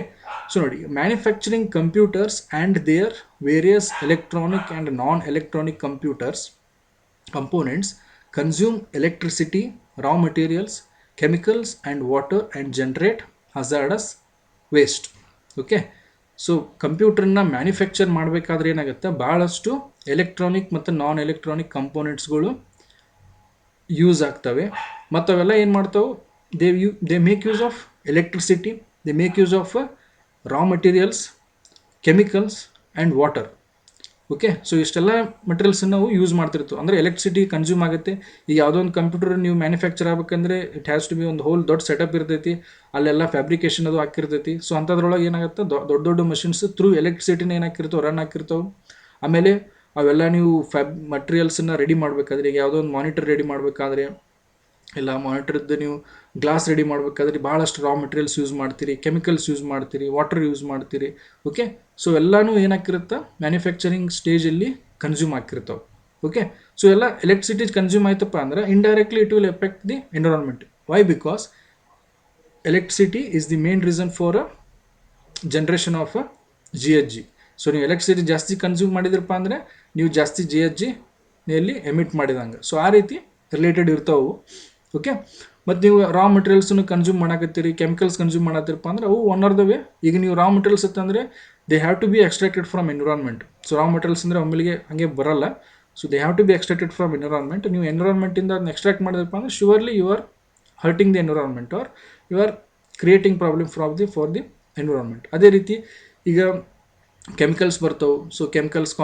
A: so ನೋಡಿ, manufacturing computers and their various electronic and non electronic computers components consume electricity, raw materials, chemicals and water and generate hazardous waste. Okay, so ಕಂಪ್ಯೂಟರ್ನ manufacture ಮಾಡಬೇಕಾದ್ರೆ ಏನಾಗುತ್ತೆ, ಭಾಳಷ್ಟು electronic ಮತ್ತು ನಾನ್ electronic ಕಂಪೋನೆಂಟ್ಸ್ಗಳು use ಆಗ್ತವೆ. ಮತ್ತು ಅವೆಲ್ಲ ಏನು ಮಾಡ್ತಾವೆ, they make use of electricity, they make use of raw materials, chemicals and water. Okay, so ಇಷ್ಟೆಲ್ಲ ಮಟೀರಿಯಲ್ಸನ್ನು ನಾವು ಯೂಸ್ ಮಾಡ್ತಿರ್ತೀವಿ. ಅಂದರೆ ಎಲೆಕ್ಟ್ರಿಸಿಟಿ ಕನ್ಸ್ಯೂಮ್ ಆಗುತ್ತೆ. ಈಗ ಯಾವುದೋ ಒಂದು ಕಂಪ್ಯೂಟರ್ ನೀವು ಮ್ಯಾನುಫ್ಯಾಕ್ಚರ್ ಆಗಬೇಕಂದ್ರೆ ಇಟ್ ಹ್ಯಾಸ್ ಟು ಬಿ ಒಂದು ಹೋಲ್ ದೊಡ್ಡ ಸೆಟಪ್ ಇರ್ತೈತಿ, ಅಲ್ಲೆಲ್ಲ ಫ್ಯಾಬ್ರಿಕೇಷನ್ ಅದು ಹಾಕಿರ್ತೈತಿ. ಸೊ ಅಂಥದ್ರೊಳಗೆ ಏನಾಗುತ್ತೆ, ದೊಡ್ಡ ದೊಡ್ಡ ಮಷಿನ್ಸ್ ಥ್ರೂ ಎಲೆಕ್ಟ್ರಿಸಿಟಿನ ಏನಾಕಿರ್ತಾವೆ, ರನ್ ಹಾಕಿರ್ತಾವೆ. ಆಮೇಲೆ ಅವೆಲ್ಲ ನೀವು ಮಟೀರಿಯಲ್ಸನ್ನು ರೆಡಿ ಮಾಡಬೇಕಾದ್ರೆ, ಈಗ ಯಾವುದೋ ಒಂದು ಮಾನಿಟರ್ ರೆಡಿ ಮಾಡಬೇಕಾದ್ರೆ, ಇಲ್ಲ ಮಾನಿಟರ್ದು ನೀವು ಗ್ಲಾಸ್ ರೆಡಿ ಮಾಡಬೇಕಾದ್ರೆ ಭಾಳಷ್ಟು ರಾ ಮೆಟೀರಿಯಲ್ಸ್ ಯೂಸ್ ಮಾಡ್ತೀರಿ, ಕೆಮಿಕಲ್ಸ್ ಯೂಸ್ ಮಾಡ್ತೀರಿ, ವಾಟರ್ ಯೂಸ್ ಮಾಡ್ತೀರಿ. ಓಕೆ, ಸೊ ಎಲ್ಲನೂ ಏನಾಕಿರುತ್ತೆ, ಮ್ಯಾನುಫ್ಯಾಕ್ಚರಿಂಗ್ ಸ್ಟೇಜಲ್ಲಿ ಕನ್ಸ್ಯೂಮ್ ಆಗಿರ್ತಾವೆ. ಓಕೆ, ಸೊ ಎಲ್ಲ ಎಲೆಕ್ಟ್ರಿಸಿಟಿ ಕನ್ಸ್ಯೂಮ್ ಆಯ್ತಪ್ಪ ಅಂದ್ರೆ indirectly it will effect the environment. Why? Because electricity is the main reason for generation of G H G. So ನೀವು ಎಲೆಕ್ಟ್ರಿಸಿಟಿ ಜಾಸ್ತಿ ಕನ್ಸ್ಯೂಮ್ ಮಾಡಿದ್ರಪ್ಪ ಅಂದರೆ ನೀವು ಜಾಸ್ತಿ ಜಿ ಎಚ್ ಜಿನಲ್ಲಿ ಎಮಿಟ್ ಮಾಡಿದಂಗೆ. ಸೊ ಆ ರೀತಿ ರಿಲೇಟೆಡ್ ಇರ್ತಾವೆ. ಓಕೆ, ಮತ್ತು ನೀವು ರಾ ಮೆಟೀರಿಯಲ್ಸನ್ನು ಕನ್ಸ್ಯೂಮ್ ಮಾಡಕತ್ತೀರಿ, ಕೆಮಿಕಲ್ಸ್ ಕನ್ಸ್ಯೂಮ್ ಮಾಡತ್ತೀರಪ್ಪ ಅಂದ್ರೆ ಅವು ಒನ್ ಆರ್ ದ ವೇ. ಈಗ ನೀವು ರಾ ಮೆಟೀರಿಯಲ್ಸ್ ಅಂತಂದರೆ they have to be extracted from environment. So raw materials ಅಂದರೆ ಒಮ್ಮೆಲಿಗೆ ಹಂಗೆ ಬರಲ್ಲ. So they have to be extracted from environment. ನೀವು ಎನ್ವಿರಾನ್ಮೆಂಟಿಂದ ಅದನ್ನ ಎಕ್ಸ್ಟ್ರಾಕ್ಟ್ ಮಾಡಿದ್ರಪ್ಪ ಅಂದರೆ surely you are hurting the environment or you are creating problem for the environment. ಅದೇ ರೀತಿ ಈಗ ಕೆಮಿಕಲ್ಸ್ ಬರ್ತವೆ. ಸೊ ಕೆಮಿಕಲ್ಸ್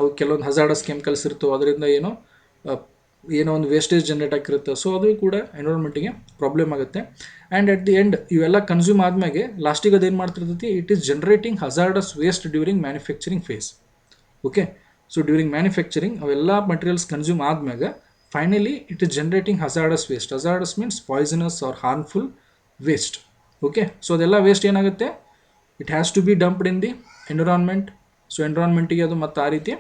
A: ಅವು ಕೆಲವೊಂದು ಹಜಾರ್ಡಸ್ ಕೆಮಿಕಲ್ಸ್ ಇರ್ತವೆ, ಅದರಿಂದ ಏನೋ ಒಂದು ವೇಸ್ಟೇಜ್ ಜನ್ರೇಟ್ ಆಗಿರುತ್ತೆ. ಸೊ ಅದು ಕೂಡ ಎನ್ವಿರಾನ್ಮೆಂಟಿಗೆ ಪ್ರಾಬ್ಲಮ್ ಆಗುತ್ತೆ. ಆ್ಯಂಡ್ ಅಟ್ ದಿ ಎಂಡ್ ಇವೆಲ್ಲ ಕನ್ಸ್ಯೂಮ್ ಆದಮೇಲೆ ಲಾಸ್ಟಿಗೆ ಅದೇನು ಮಾಡ್ತಿರ್ತೈತಿ, it is generating hazardous waste during manufacturing phase. Okay, so during manufacturing ಅವೆಲ್ಲ ಮಟೀರಿಯಲ್ಸ್ ಕನ್ಸ್ಯೂಮ್ ಆದಮೇಲೆ finally it is generating hazardous waste. Hazardous means poisonous or harmful waste. Okay, so ಅದೆಲ್ಲ waste ಏನಾಗುತ್ತೆ, it has to be dumped in the environment. So ಎನ್ವಿರಾನ್ಮೆಂಟಿಗೆ ಅದು ಮತ್ತು ಆ ರೀತಿ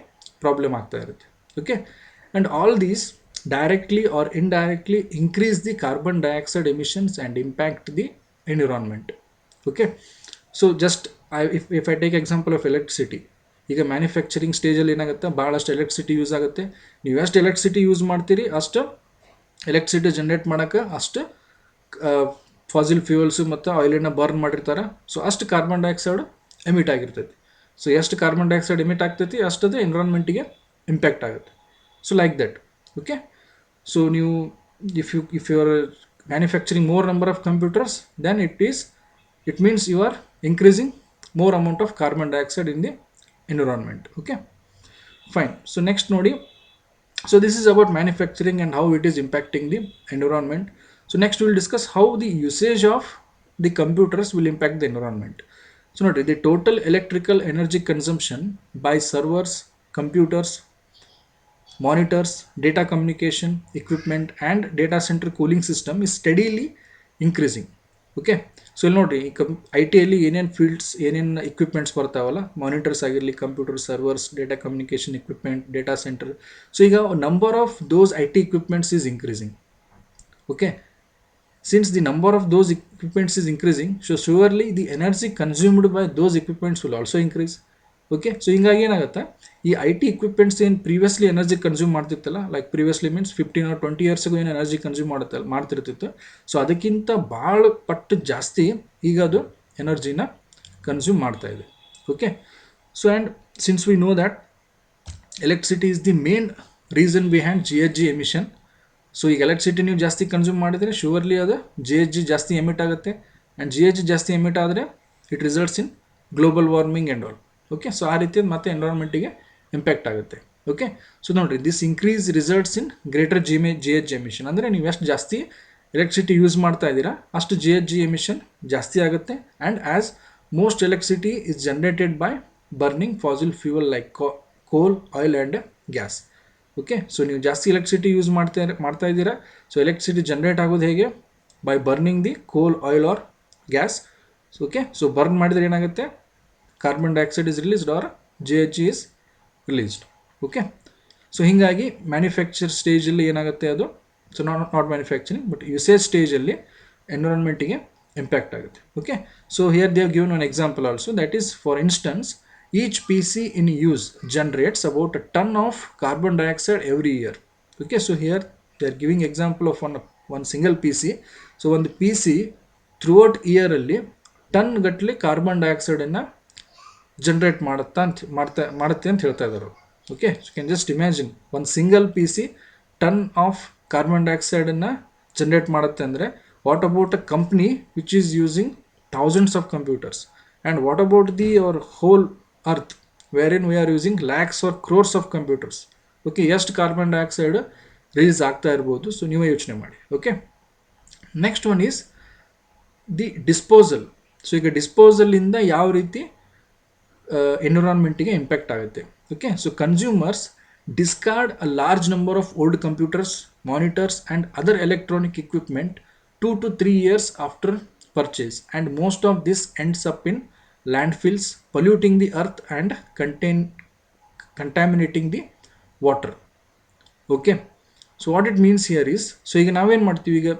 A: problem ಆಗ್ತಾ ಇರುತ್ತೆ. Okay, and all these directly or indirectly increase the carbon dioxide emissions and impact the environment. Okay, so just if I take example of electricity, ಈಗ manufacturing ಸ್ಟೇಜಲ್ಲಿ ಏನಾಗುತ್ತೆ, ಭಾಳಷ್ಟು ಎಲೆಕ್ಟ್ರಿಸಿಟಿ ಯೂಸ್ ಆಗುತ್ತೆ. ನೀವು ಎಷ್ಟು ಎಲೆಕ್ಟ್ರಿಸಿಟಿ ಯೂಸ್ ಮಾಡ್ತೀರಿ ಅಷ್ಟು ಎಲೆಕ್ಟ್ರಿಸಿಟಿ ಜನ್ರೇಟ್ ಮಾಡೋಕ್ಕೆ ಅಷ್ಟು ಫಾಸಿಲ್ ಫ್ಯೂಯಲ್ಸು ಮತ್ತು ಆಯಿಲನ್ನು ಬರ್ನ್ ಮಾಡಿರ್ತಾರೆ. ಸೊ ಅಷ್ಟು ಕಾರ್ಬನ್ ಡೈಆಕ್ಸೈಡ್ ಎಮಿಟ್ ಆಗಿರ್ತೈತಿ. ಸೊ ಎಷ್ಟು ಕಾರ್ಬನ್ ಡೈಆಕ್ಸೈಡ್ ಎಮಿಟ್ ಆಗ್ತೈತಿ ಅಷ್ಟದೇ ಎನ್ವಿರಾನ್ಮೆಂಟಿಗೆ ಇಂಪ್ಯಾಕ್ಟ್ ಆಗುತ್ತೆ. So like that. Okay, so new if you are manufacturing more number of computers, then it means you are increasing more amount of carbon dioxide in the environment. Okay, fine. So next nodi So this is about manufacturing and how it is impacting the environment. So next we will discuss how the usage of the computers will impact the environment. So note the total electrical energy consumption by servers, computers, monitors, data communication equipment and data center cooling system is steadily increasing. Okay, so ಇಲ್ಲಿ ನೋಡ್ರಿ I ಟಿಯಲ್ಲಿ ಏನೇನು fields ಏನೇನು equipments ಬರ್ತಾವಲ್ಲ, monitors ಆಗಿರಲಿ, computer servers, data communication equipment, data centre. So ಈಗ number of those I T equipments is increasing. Okay, since the number of those equipments is increasing, so surely the energy consumed by those equipments will also increase. Okay, so ಹಿಂಗಾಗಿ ಏನಾಗುತ್ತೆ, ಈ I T equipments ಏನು previously energy consume ಮಾಡ್ತಿತ್ತಲ್ಲ, like previously means 15 or 20 yearsಗೂ ಏನು energy consume ಮಾಡ್ತಿರ್ತಿತ್ತು, so ಅದಕ್ಕಿಂತ ಭಾಳ ಪಟ್ಟು ಜಾಸ್ತಿ ಈಗ ಅದು ಎನರ್ಜಿನ ಕನ್ಸ್ಯೂಮ್ ಮಾಡ್ತಾ ಇದೆ. Okay, so and since we know that electricity is the main reason behind G H G emission. So ಈಗ ಎಲೆಕ್ಟ್ರಿಸಿಟಿ ನೀವು ಜಾಸ್ತಿ ಕನ್ಸ್ಯೂಮ್ ಮಾಡಿದರೆ ಶುವರ್ಲಿ ಅದು ಜಿ ಎಚ್ ಜಿ ಜಾಸ್ತಿ ಎಮಿಟ್ ಆಗುತ್ತೆ, ಆ್ಯಂಡ್ ಜಿ ಎಚ್ ಜಿ ಜಾಸ್ತಿ ಎಮಿಟ್ ಆದರೆ it results in global warming and all. Okay, so ಆ ರೀತಿ ಮತ್ತೆ ಎನ್ವೈರನ್ಮೆಂಟಿಗೆ ಇಂಪ್ಯಾಕ್ಟ್ ಆಗುತ್ತೆ. ಓಕೆ, ಸೊ ನೋಡಿರಿ, this increase results in greater G H G emission. ಅಂದರೆ ನೀವು ಎಷ್ಟು ಜಾಸ್ತಿ ಎಲೆಕ್ಟ್ರಿಸಿಟಿ ಯೂಸ್ ಮಾಡ್ತಾ ಇದ್ದೀರಾ ಅಷ್ಟು ಜಿ ಎಚ್ ಜಿ ಎಮಿಷನ್ ಜಾಸ್ತಿ ಆಗುತ್ತೆ. And as most electricity is generated by burning fossil fuel like coal, oil and gas. Okay, so ನೀವು ಜಾಸ್ತಿ ಎಲೆಕ್ಟ್ರಿಸಿಟಿ ಯೂಸ್ ಮಾಡ್ತಾ ಇದ್ದೀರಾ. ಸೊ ಎಲೆಕ್ಟ್ರಿಸಿಟಿ ಜನರೇಟ್ ಆಗೋದು ಹೇಗೆ? By burning the coal, oil or gas. Okay, so burn ಮಾಡಿದರೆ ಏನಾಗುತ್ತೆ? Carbon dioxide is released or G H G is released. Okay, so ಹೀಗಾಗಿ manufacture ಸ್ಟೇಜಲ್ಲಿ ಏನಾಗುತ್ತೆ ಅದು, so not manufacturing but usage ಸ್ಟೇಜಲ್ಲಿ ಎನ್ವಿರಾನ್ಮೆಂಟಿಗೆ ಇಂಪ್ಯಾಕ್ಟ್ ಆಗುತ್ತೆ. Okay, so here they have given one example also, that is for instance each PC in use generates about a ton of carbon dioxide every year. Okay, so here they are giving example of one single PC. So ಒಂದು PC throughout year ಅಲ್ಲಿ ton ಗಟ್ಟಲೆ carbon ಡೈಆಕ್ಸೈಡನ್ನು generate ಮಾಡುತ್ತೆ ಅಂತ ಹೇಳ್ತಾ ಇದ್ದಾರೆ. Okay, so can just imagine ಒಂದು single P C ton of carbon ಡೈಆಕ್ಸೈಡನ್ನು ಜನರೇಟ್ ಮಾಡುತ್ತೆ ಅಂದರೆ what about a company which is using thousands of computers, and what about the our whole earth wherein we are using lakhs or crores of computers. Okay, ಎಷ್ಟು carbon dioxide release ಆಗ್ತಾ ಇರ್ಬೋದು, so ನೀವೇ ಯೋಚನೆ ಮಾಡಿ. Okay, next one is the disposal. So ಈಗ ಡಿಸ್ಪೋಸಲಿಂದ ಯಾವ ರೀತಿ ಎನ್ವಿರಾನ್ಮೆಂಟಿಗೆ impact ಆಗುತ್ತೆ. Okay, so consumers discard a large number of old computers, monitors and other electronic equipment 2 to 3 years after purchase, and most of this ends up in landfills, polluting the earth and contaminating the water. Okay, so what it means here is, so ಈಗ ನಾವೇನು ಮಾಡ್ತೀವಿ, ಈಗ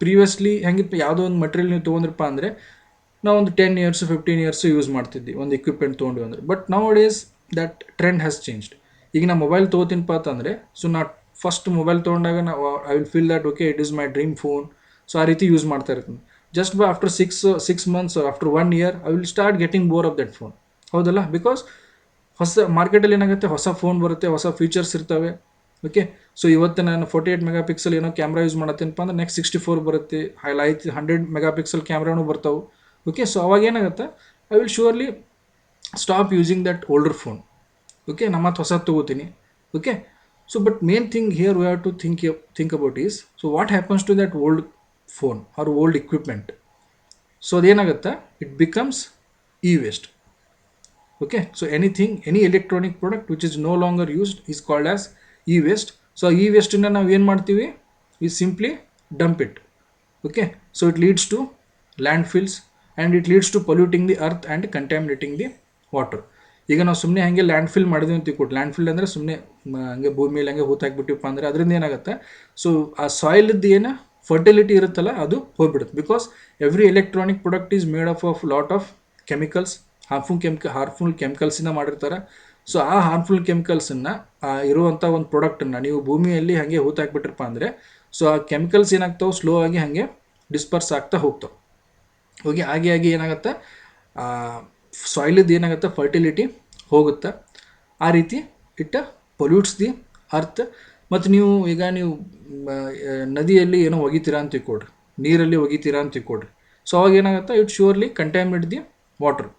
A: previously ಹೆಂಗಿತ್ತು, ಯಾವುದೋ ಒಂದು material ನೀವು ತೊಗೊಂಡ್ರಪ್ಪ ಅಂದರೆ ನಾವೊಂದು 10 years 15 years ಯೂಸ್ ಮಾಡ್ತಿದ್ವಿ ಒಂದು ಎಕ್ವಿಪ್ಮೆಂಟ್ ತೊಗೊಂಡ್ವಿ ಅಂದರೆ. But now days that trend has changed. ಈಗ ನಾ ಮೊಬೈಲ್ ತೊಗೋತೀನಪ್ಪ ಅಂತಂದರೆ, ಸೊ ನಾ ಫಸ್ಟ್ ಮೊಬೈಲ್ ತೊಗೊಂಡಾಗ I will feel that okay it is my dream phone. So ಆ ರೀತಿ ಯೂಸ್ ಮಾಡ್ತಾ ಇರ್ತೀನಿ. Just by after 6 months after 1 year I will start getting bore of that phone. ಹೌದಲ್ಲ, ಬಿಕಾಸ್ ಹೊಸ ಮಾರ್ಕೆಟಲ್ಲಿ ಏನಾಗುತ್ತೆ, ಹೊಸ ಫೋನ್ ಬರುತ್ತೆ, ಹೊಸ ಫೀಚರ್ಸ್ ಇರ್ತವೆ. ಓಕೆ, ಸೊ ಇವತ್ತು ನಾನು 48 MP ಏನೋ ಕ್ಯಾಮ್ರಾ ಯೂಸ್ ಮಾಡತ್ತೇನಪ್ಪ ಅಂದ್ರೆ ನೆಕ್ಸ್ಟ್ 64 ಬರುತ್ತೆ, ಹೈಲೈಟ್ 100 MP ಕ್ಯಾಮ್ರಾನು ಬರ್ತಾವೆ. ಓಕೆ, ಸೊ ಅವಾಗ ಏನಾಗುತ್ತೆ, I will surely stop using that older phone. Okay, ನಮ್ಮ ಮತ್ತೆ ಹೊಸದು ತೊಗೋತೀನಿ. Okay, so but main thing here we have to think about is, so what happens to that old phone or old equipment. So ಅದೇನಾಗುತ್ತೆ, it becomes e waste. Okay, so any electronic product which is no longer used is called as e waste. So ಈ ವೇಸ್ಟನ್ನು ನಾವು ಏನು ಮಾಡ್ತೀವಿ, we simply dump it. Okay, so it leads to land fills and it leads to polluting the earth and contaminating the water. ಈಗ ನಾವು ಸುಮ್ಮನೆ ಹಾಗೆ land fill ಮಾಡಿದ್ವಿ ಅಂತ ತಿಳ್ಕೊಟ್ಟು, ಲ್ಯಾಂಡ್ ಫಿಲ್ ಅಂದರೆ ಸುಮ್ಮನೆ ಹಂಗೆ ಭೂಮಿಯಲ್ಲಿ ಹಂಗೆ ಹೂತಾಕ್ಬಿಟ್ಟಿವಪ್ಪ ಅಂದರೆ ಅದರಿಂದ ಏನಾಗುತ್ತೆ, ಸೊ ಆ ಸಾಯಿಲ್ದು ಏನು ಫರ್ಟಿಲಿಟಿ ಇರುತ್ತಲ್ಲ ಅದು ಹೋಗ್ಬಿಡುತ್ತೆ. Because every electronic product is made of lot of chemicals, harmful ಕೆಮಿಕಲ್ಸಿಂದ ಮಾಡಿರ್ತಾರೆ. ಸೊ ಆ ಹಾರ್ಮ್ಫುಲ್ ಕೆಮಿಕಲ್ಸನ್ನು ಇರುವಂಥ ಒಂದು ಪ್ರಾಡಕ್ಟನ್ನು ನೀವು ಭೂಮಿಯಲ್ಲಿ ಹಾಗೆ ಹೂತಾಕ್ಬಿಟ್ರಪ್ಪ ಅಂದರೆ, ಸೊ ಆ ಕೆಮಿಕಲ್ಸ್ ಏನಾಗ್ತಾವೆ, ಸ್ಲೋ ಆಗಿ ಹಾಗೆ ಡಿಸ್ಪರ್ಸ್ ಆಗ್ತಾ ಹೋಗ್ತಾವೆ. ಹೋಗಿ ಹಾಗೆ ಏನಾಗುತ್ತೆ, ಸಾಯಿಲಿದ್ದು ಏನಾಗುತ್ತೆ, ಫರ್ಟಿಲಿಟಿ ಹೋಗುತ್ತೆ. ಆ ರೀತಿ ಇಟ್ ಪೊಲ್ಯೂಟ್ಸ್ ದಿ ಅರ್ತ್. ಮತ್ತು ನೀವು ನದಿಯಲ್ಲಿ ಏನೋ ಒಗಿತೀರಾ ಅಂತ ತಿಳ್ಕೊಡ್ರಿ, ನೀರಲ್ಲಿ ಒಗಿತೀರಾ ಅಂತ ತಿಳ್ಕೊಡ್ರಿ. ಸೊ ಅವಾಗ ಏನಾಗುತ್ತೆ, it surely contaminate the water.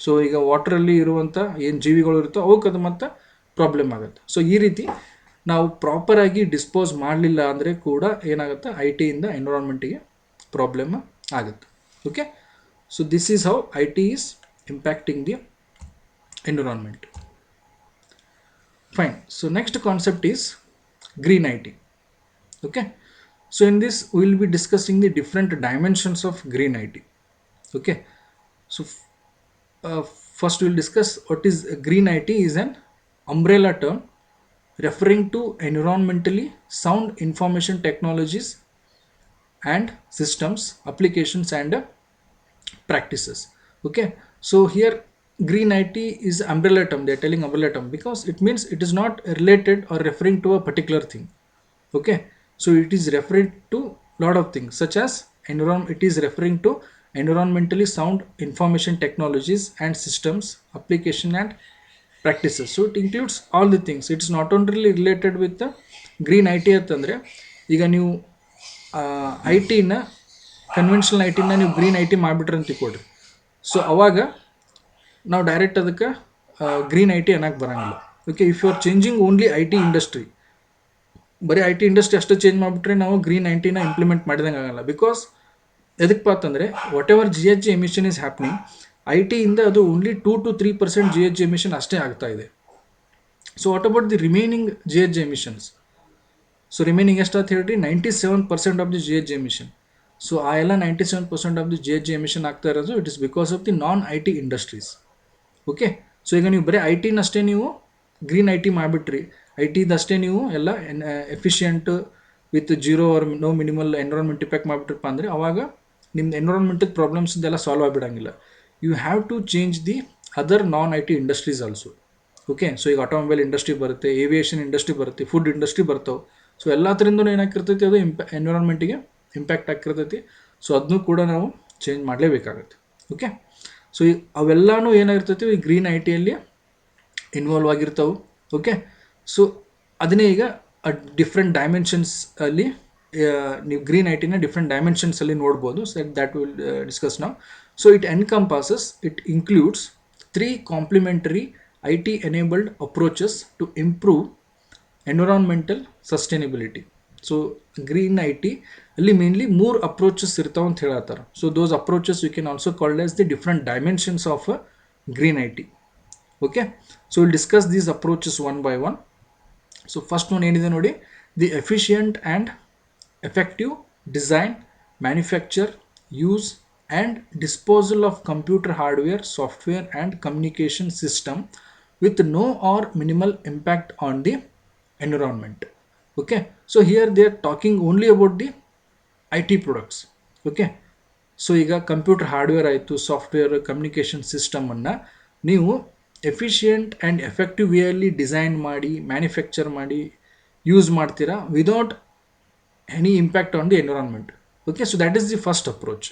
A: So ಈಗ ವಾಟ್ರಲ್ಲಿ ಇರುವಂಥ ಏನು ಜೀವಿಗಳು ಇರುತ್ತೋ ಅವಕ್ಕೆ ಅದು ಮತ್ತು ಪ್ರಾಬ್ಲಮ್ ಆಗುತ್ತೆ. ಸೊ ಈ ರೀತಿ ನಾವು ಪ್ರಾಪರಾಗಿ ಡಿಸ್ಪೋಸ್ ಮಾಡಲಿಲ್ಲ ಅಂದರೆ ಕೂಡ ಏನಾಗುತ್ತೆ, ಐ ಟಿಯಿಂದ ಎನ್ವಿರಾನ್ಮೆಂಟಿಗೆ ಪ್ರಾಬ್ಲಮ್ ಆಗುತ್ತೆ. Okay, so this is how I T is impacting the environment. Fine. So next concept is green IT. Okay. So in this we will be discussing the different dimensions of green IT. Okay. So first we will discuss what is green IT is an umbrella term referring to environmentally sound information technologies and systems, applications and practices. Okay, so here green IT is umbrella term. They are telling umbrella term because it means it is not related or referring to a particular thing. Okay, so it is referring to lot of things such as it is referring to environmentally sound information technologies and systems, application and practices. So it includes all the things. It's not only related with the green IT ಅಂತಂದರೆ ಈಗ ನೀವು I ಟಿನ conventional I ಟಿನ ನೀವು green I T ಮಾಡಿಬಿಟ್ರೆ ಅಂತ ತಿಳ್ಕೊಡ್ರಿ. So ಅವಾಗ ನಾವು direct ಅದಕ್ಕೆ green I T ಅನ್ನಕ್ಕೆ ಬರೋಂಗಿಲ್ಲ. Okay, if you are changing only I T industry, ಬರೀ ಐ ಟಿ ಇಂಡಸ್ಟ್ರಿ ಅಷ್ಟು ಚೇಂಜ್ ಮಾಡಿಬಿಟ್ರೆ ನಾವು ಗ್ರೀನ್ ಐ ಟಿನ ಇಂಪ್ಲಿಮೆಂಟ್ ಮಾಡಿದಂಗೆ ಆಗಲ್ಲ. ಬಿಕಾಸ್ ಎದಕ್ಕೆ ಅಂತಂದರೆ whatever G H G emission is happening, I ಟಿಯಿಂದ ಅದು only 2-3% G H G emission ಅಷ್ಟೇ ಆಗ್ತಾ ಇದೆ. So what about the remaining G H G emissions? So remaining ಎಷ್ಟು ಅಂತ ಹೇಳ್ರಿ, 97% of the G H G emission. So ಆ ಎಲ್ಲ 97% of the G H G emission ಆಗ್ತಾ ಇರೋದು it is because of the non I T industries. Okay, so ಈಗ ನೀವು ಬರೀ ಐ ಟಿನಷ್ಟೇ ನೀವು ಗ್ರೀನ್ ಐ ಟಿ ಮಾಡಿಬಿಟ್ರಿ, ಐ ಟಿದಷ್ಟೇ ನೀವು ಎಲ್ಲ efficient with zero or no minimal environment effect ಮಾಡಿಬಿಟ್ರಪ್ಪ ಅಂದರೆ ಅವಾಗ ನಿಮ್ದು ಎನ್ವಿರಾನ್ಮೆಂಟದ ಪ್ರಾಬ್ಲಮ್ಸ್ದೆಲ್ಲ ಸಾಲ್ವ್ ಆಗಿಬಿಡಂಗಿಲ್ಲ. You have to change the other non I T industries also. Okay, so ಈಗ ಆಟೋಮೊಬೈಲ್ ಇಂಡಸ್ಟ್ರಿ ಬರುತ್ತೆ, ಏವಿಯೇಷನ್ ಇಂಡಸ್ಟ್ರಿ ಬರುತ್ತೆ, ಫುಡ್ ಇಂಡಸ್ಟ್ರಿ ಬರ್ತಾವೆ. ಸೊ ಎಲ್ಲದರಿಂದ ಏನಾಗಿರ್ತೈತಿ, ಅದು ಎನ್ವಿರಾನ್ಮೆಂಟಿಗೆ ಇಂಪ್ಯಾಕ್ಟ್ ಆಗಿರ್ತೈತಿ. ಸೊ ಅದನ್ನೂ ಕೂಡ ನಾವು ಚೇಂಜ್ ಮಾಡಲೇಬೇಕಾಗತ್ತೆ. ಓಕೆ, ಸೊ ಅವೆಲ್ಲನೂ ಏನಾಗಿರ್ತೈತಿ ಈ ಗ್ರೀನ್ ಐ ಟಿಯಲ್ಲಿ ಇನ್ವಾಲ್ವ್ ಆಗಿರ್ತಾವೆ. ಓಕೆ, ಸೊ ಅದನ್ನೇ ಈಗ ಡಿಫ್ರೆಂಟ್ ಡೈಮೆನ್ಷನ್ಸ್ ಅಲ್ಲಿ ನೀವು ಗ್ರೀನ್ ಐ ಟಿನ ಡಿಫ್ರೆಂಟ್ ಡೈಮೆನ್ಷನ್ಸಲ್ಲಿ ನೋಡ್ಬೋದು. ಸೊ ದ್ಯಾಟ್ ವಿಲ್ ಡಿಸ್ಕಸ್ ನಾವು. So it encompasses, it includes 3 complementary I T enabled approaches to improve environmental sustainability. So green I T ಅಲ್ಲಿ ಮೇನ್ಲಿ 3 ಅಪ್ರೋಚಸ್ ಇರ್ತಾವೆ ಅಂತ ಹೇಳತ್ತಾರೆ. So those approaches you can also called as the different dimensions of green I T. Okay, so will discuss these approaches one by one. So first one ಏನಿದೆ ನೋಡಿ, the efficient and effective design, manufacture, use and disposal of computer hardware, software and communication system with no or minimal impact on the environment. Okay, so here they are talking only about the IT products. Okay, so ಈಗ computer hardware ಆಯಿತು, software, communication ಸಿಸ್ಟಮನ್ನು ನೀವು efficient and effective ವೇಯಲ್ಲಿ design ಮಾಡಿ, manufacture ಮಾಡಿ, use ಮಾಡ್ತೀರಾ without any impact on the environment. Okay, so that is the first approach.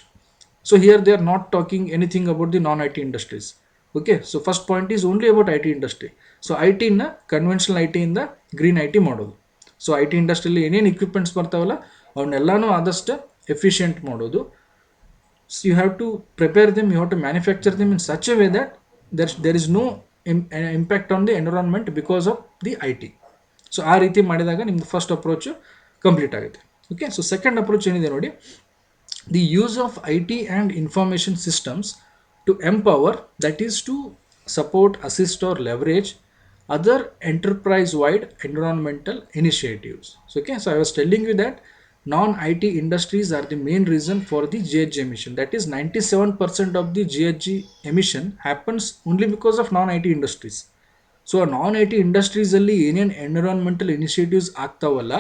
A: So here they are not talking anything about the non-IT industries. Okay, so first point is only about IT industry. So IT ನ conventional I ಟಿಯಿಂದ green I T ಮಾಡೋದು. So I T ಇಂಡಸ್ಟ್ರಿಯಲ್ಲಿ ಏನೇನು equipments ಬರ್ತಾವಲ್ಲ ಅವನ್ನೆಲ್ಲನೂ ಆದಷ್ಟು efficient ಮಾಡೋದು. So you have to prepare them, you have to manufacture them in such a way that there is no impact on the environment because of the I T. So ಆ ರೀತಿ ಮಾಡಿದಾಗ ನಿಮ್ದು first approach complete ಆಗುತ್ತೆ. Okay, so second approach ಏನಿದೆ ನೋಡಿ, the use of IT and information systems to empower, that is to support, assist or leverage other enterprise-wide environmental initiatives. So, okay, so I was telling you that non-IT industries are the main reason for the GHG emission. That is 97% of the GHG emission happens only because of non-IT industries. So non I T ಇಂಡಸ್ಟ್ರೀಸಲ್ಲಿ ಏನೇನು environmental initiatives ಆಗ್ತಾವಲ್ಲ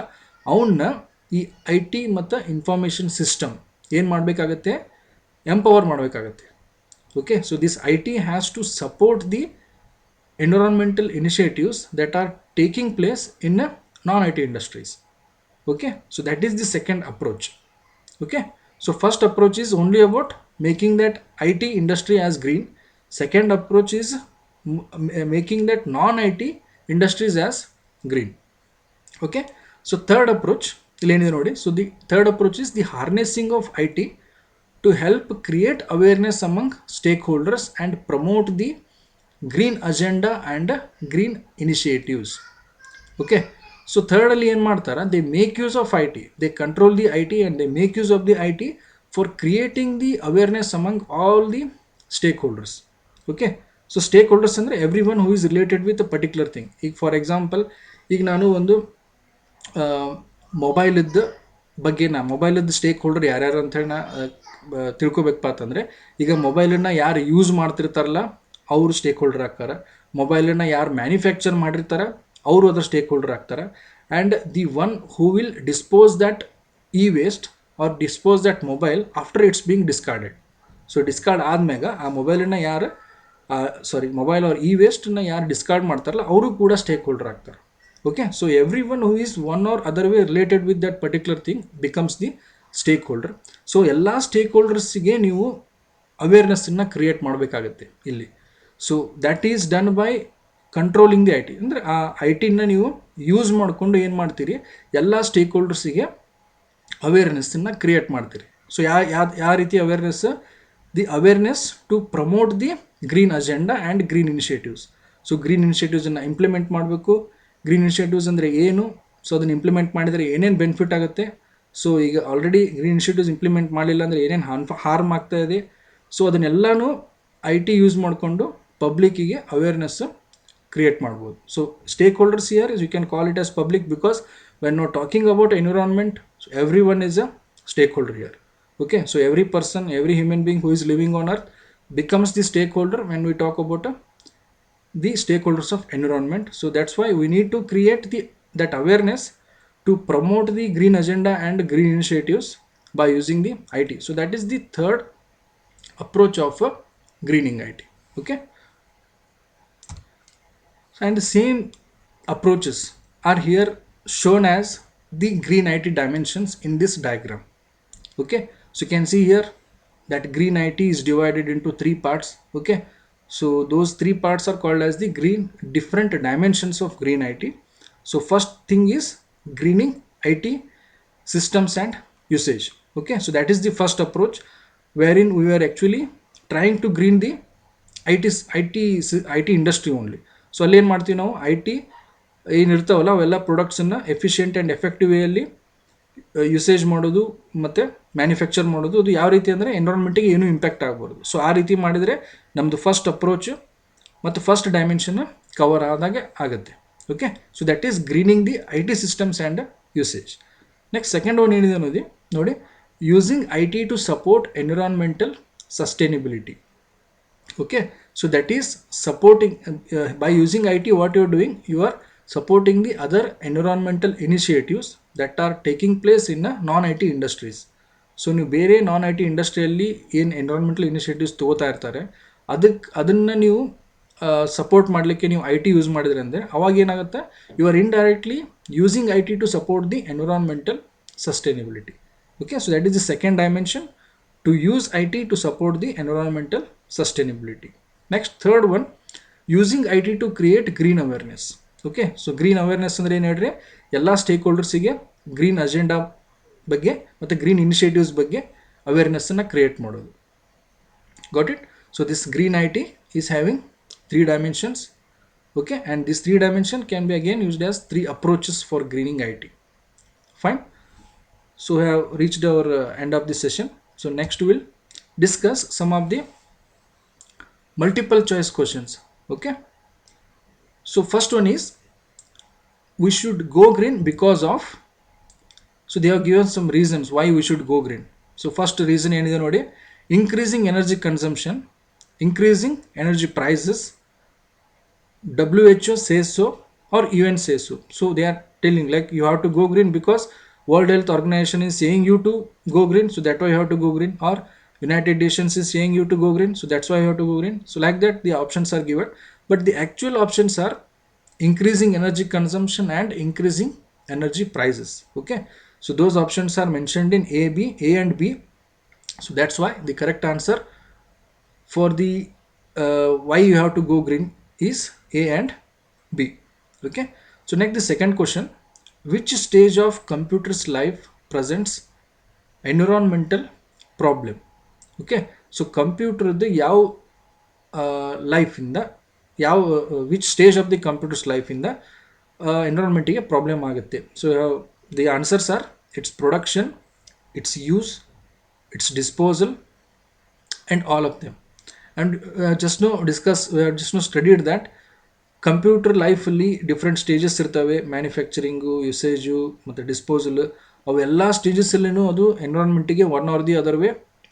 A: ಅವನ್ನ ಈ I T ಮತ್ತು information system ಏನು ಮಾಡಬೇಕಾಗತ್ತೆ, empower ಮಾಡಬೇಕಾಗತ್ತೆ. Okay, so this I T has to support the environmental initiatives that are taking place in non I T industries. Okay, so that is the second approach. Okay, so first approach is only about making that I T industry as green. Second approach is making that non-IT industries as green. Okay, so third approach ಇಲ್ಲಿ ಏನಿದೆ ನೋಡಿ, so the third approach is the harnessing of IT to help create awareness among stakeholders and promote the green agenda and green initiatives. Okay, so ಥರ್ಡಲ್ಲಿ ಏನು ಮಾಡ್ತಾರೆ, they make use of I T, they control the I T and they make use of the I T for creating the awareness among all the stakeholders. Okay, so stakeholders ಅಂದರೆ every one who is related with a particular thing. ಈಗ for example, ಈಗ ನಾನು ಒಂದು ಮೊಬೈಲಿದ್ದು ಬಗ್ಗೆ, ಮೊಬೈಲದ್ದು stake holder ಯಾರ್ಯಾರು ಅಂತೇಳಿ ತಿಳ್ಕೊಬೇಕಪ್ಪ ಅಂತಂದರೆ, ಈಗ ಮೊಬೈಲನ್ನು ಯಾರು ಯೂಸ್ ಮಾಡ್ತಿರ್ತಾರಲ್ಲ ಅವರು ಸ್ಟೇಕ್ ಹೋಲ್ಡರ್ ಆಗ್ತಾರೆ. ಮೊಬೈಲನ್ನು ಯಾರು ಮ್ಯಾನುಫ್ಯಾಕ್ಚರ್ ಮಾಡಿರ್ತಾರೆ ಅವರು ಅದರ ಸ್ಟೇಕ್ ಹೋಲ್ಡರ್ ಆಗ್ತಾರೆ. And the one who will dispose that e waste or dispose that mobile after its being discarded. So discard ಆದ್ಮ್ಯಾಗ ಆ ಮೊಬೈಲನ್ನು ಯಾರು ಮೊಬೈಲ್ ಆರ್ ಇ ವೇಸ್ಟನ್ನ ಯಾರು ಡಿಸ್ಕಾರ್ಡ್ ಮಾಡ್ತಾರಲ್ಲ ಅವರು ಕೂಡ ಸ್ಟೇಕ್ ಹೋಲ್ಡರ್ ಆಗ್ತಾರೆ. Okay, so everyone who is one or other way related with that particular thing becomes the stakeholder. So ಎಲ್ಲ ಸ್ಟೇಕ್ ಹೋಲ್ಡರ್ಸಿಗೆ ನೀವು ಅವೇರ್ನೆಸ್ಸನ್ನು ಕ್ರಿಯೇಟ್ ಮಾಡಬೇಕಾಗತ್ತೆ ಇಲ್ಲಿ. So that is done by controlling the I T. ಅಂದರೆ ಆ I ಟಿನ ನೀವು use ಮಾಡಿಕೊಂಡು ಏನು ಮಾಡ್ತೀರಿ, ಎಲ್ಲ ಸ್ಟೇಕ್ ಹೋಲ್ಡರ್ಸಿಗೆ ಅವೇರ್ನೆಸ್ಸನ್ನು ಕ್ರಿಯೇಟ್ ಮಾಡ್ತೀರಿ. ಸೊ ಯಾವ ರೀತಿ awareness? The awareness to promote the green agenda and green initiatives. So green ಇನಿಷಿಯೇಟಿವ್ಸನ್ನು ಇಂಪ್ಲಿಮೆಂಟ್ ಮಾಡಬೇಕು. ಗ್ರೀನ್ ಇನಿಷಿಯೇಟಿವ್ಸ್ ಅಂದರೆ ಏನು, ಸೊ ಅದನ್ನು ಇಂಪ್ಲಿಮೆಂಟ್ ಮಾಡಿದರೆ ಏನೇನು ಬೆನಿಫಿಟ್ ಆಗುತ್ತೆ, ಸೊ ಈಗ ಆಲ್ರೆಡಿ ಗ್ರೀನ್ ಇನಿಷಿಯೇಟಿವ್ಸ್ ಇಂಪ್ಲಿಮೆಂಟ್ ಮಾಡಲಿಲ್ಲ ಅಂದರೆ ಏನೇನು ಹಾರ್ಮ್ ಆಗ್ತಾ ಇದೆ, ಸೊ ಅದನ್ನೆಲ್ಲನೂ ಐ ಟಿ ಯೂಸ್ ಮಾಡಿಕೊಂಡು ಪಬ್ಲಿಕ್ಕಿಗೆ ಅವೇರ್ನೆಸ್ ಕ್ರಿಯೇಟ್ ಮಾಡ್ಬೋದು. So stakeholders here you can call it as public because when not talking about environment, so every one is a stakeholder here. Okay, so every person, every human being who is living on earth becomes the stakeholder when we talk about the stakeholders of environment. So that's why we need to create that awareness to promote the green agenda and green initiatives by using the IT. So that is the third approach of greening IT. Okay, and the same approaches are here shown as the green IT dimensions in this diagram. Okay, so you can see here that green IT is divided into 3 parts. Okay, so those 3 parts are called as the different dimensions of green IT. So first thing is greening IT systems and usage. Okay, so that is the first approach wherein we are actually trying to green the IT industry only. So ಅಲ್ಲಿ ಏನು ಮಾಡ್ತೀವಿ ನಾವು, I T ಏನಿರ್ತಾವಲ್ಲ ಅವೆಲ್ಲ ಪ್ರಾಡಕ್ಟ್ಸನ್ನು efficient and effective ವೇಯಲ್ಲಿ usage ಮಾಡೋದು ಮತ್ತು manufacture ಮಾಡೋದು. ಅದು ಯಾವ ರೀತಿ ಅಂದರೆ ಎನ್ವಿರಾನ್ಮೆಂಟಿಗೆ ಏನೂ ಇಂಪ್ಯಾಕ್ಟ್ ಆಗ್ಬಾರ್ದು. ಸೊ ಆ ರೀತಿ ಮಾಡಿದರೆ ನಮ್ಮದು ಫಸ್ಟ್ ಅಪ್ರೋಚು ಮತ್ತು ಫಸ್ಟ್ ಡೈಮೆನ್ಷನ್ ಕವರ್ ಆದಾಗೆ ಆಗುತ್ತೆ. Okay, so that is greening the I T systems and usage. Next second one ಏನಿದೆ ನೋಡಿ, using I T to support environmental sustainability. Okay, so that is supporting by using IT, what you are doing, you are supporting the other environmental initiatives that are taking place in non-IT industries. So ನೀವು ಬೇರೆ ನಾನ್ I T ಇಂಡಸ್ಟ್ರಿಯಲ್ಲಿ ಏನು environmental initiatives ತೊಗೋತಾ ಇರ್ತಾರೆ ಅದನ್ನು ನೀವು support ಮಾಡಲಿಕ್ಕೆ ನೀವು I T use ಮಾಡಿದ್ರೆ ಅಂದರೆ ಅವಾಗ ಏನಾಗುತ್ತೆ, you are indirectly using I T to support the environmental sustainability. Okay, so that is the second dimension, to use IT to support the environmental sustainability. Next, third one, using IT to create green awareness. Okay, so green awareness ಅಂದರೆ ಏನು ಹೇಳ್ರಿ, ಎಲ್ಲ stake ಹೋಲ್ಡರ್ಸಿಗೆ green agenda ಬಗ್ಗೆ ಮತ್ತು green initiatives ಬಗ್ಗೆ ಅವೇರ್ನೆಸ್ಸನ್ನು create ಮಾಡೋದು. Got it? So this green I T is having 3 dimensions. Okay, and this 3 dimension can be again used as 3 approaches for greening IT. Fine. So we have reached our end of this session. So next we will discuss some of the multiple choice questions. Okay, so first one is, we should go green because of, so they have given some reasons why we should go green. So first reason ಏನಿದೆ ನೋಡಿ, increasing energy consumption, increasing energy prices, WHO says so or UN says so. So they are telling like you have to go green because World Health Organization is saying you to go green, so that's why you have to go green, or United Nations is saying you to go green, so that's why you have to go green. So like that the options are given, but the actual options are increasing energy consumption and increasing energy prices. Okay, so those options are mentioned in A and B. So that's why the correct answer for the why you have to go green is A and B. Okay, so next the second question, which stage of computer's life presents environmental problem? Okay, so computerದ್ದು ಯಾವ ಲೈಫಿಂದ ಯಾವ which stage of the computer's life ಇಂದ ಎನ್ವಿರಾನ್ಮೆಂಟಿಗೆ problem ಆಗುತ್ತೆ. So the answers are its production, its use, its disposal, and all of them. And we have just now studied that computer ಲೈಫಲ್ಲಿ different stages ಇರ್ತವೆ, manufacturing, usage ಮತ್ತು disposal. ಅವೆಲ್ಲ ಸ್ಟೇಜಸ್ಸಲ್ಲಿನೂ ಅದು ಎನ್ವಿರಾನ್ಮೆಂಟಿಗೆ one or the other way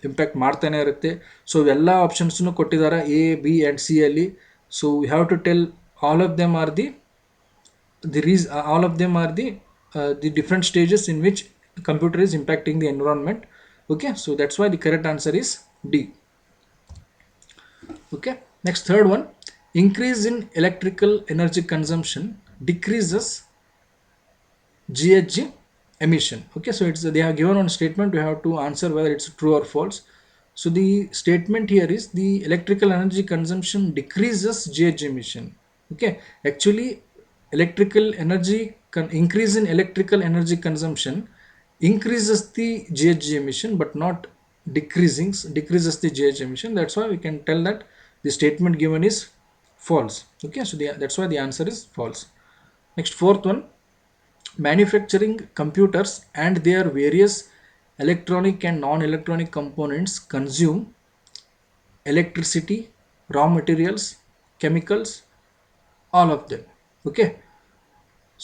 A: impact ಮಾಡ್ತಾನೆ ಇರುತ್ತೆ. So ಇವೆಲ್ಲ ಆಪ್ಷನ್ಸ್ನು ಕೊಟ್ಟಿದ್ದಾರೆ ಎ, ಬಿ ಆ್ಯಂಡ್ ಸಿ ಅಲ್ಲಿ. So we have to tell all of them are the different stages in which computer is impacting the environment. Okay, so that's why the correct answer is D. Okay, next third one, increase in electrical energy consumption decreases GHG emission. Okay, so they have given one statement, we have to answer whether it's true or false. So the statement here is the electrical energy consumption decreases GHG emission. Okay, actually increase in electrical energy consumption increases the GHG emission but not decreases the GHG emission. That's why we can tell that the statement given is false. Okay, so that's why the answer is false. Next, fourth one, manufacturing computers and their various electronic and non-electronic components consume electricity, raw materials, chemicals, all of them. Okay,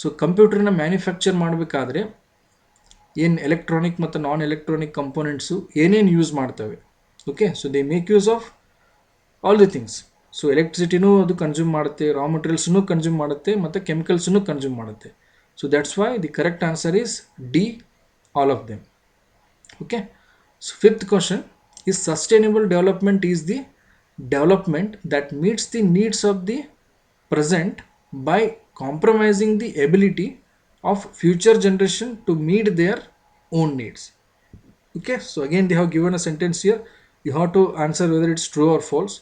A: so ಕಂಪ್ಯೂಟರ್ನ manufacture ಮಾಡಬೇಕಾದ್ರೆ ಏನು electronic ಮತ್ತು ನಾನ್ electronic ಕಂಪೋನೆಂಟ್ಸು ಏನೇನು use ಮಾಡ್ತವೆ. Okay, so they make use of all the things. So ಎಲೆಕ್ಟ್ರಿಸಿಟಿನೂ ಅದು consume ಮಾಡುತ್ತೆ, raw ಮೆಟೀರಿಯಲ್ಸನ್ನು ಕನ್ಸ್ಯೂಮ್ ಮಾಡುತ್ತೆ ಮತ್ತು ಕೆಮಿಕಲ್ಸನ್ನು ಕನ್ಸ್ಯೂಮ್ ಮಾಡುತ್ತೆ. So that's why the correct answer is D, all of them. Okay, so fifth question is sustainable development is the development that meets the needs of the present by compromising the ability of future generation to meet their own needs. Okay, so again they have given a sentence here, you have to answer whether it's true or false.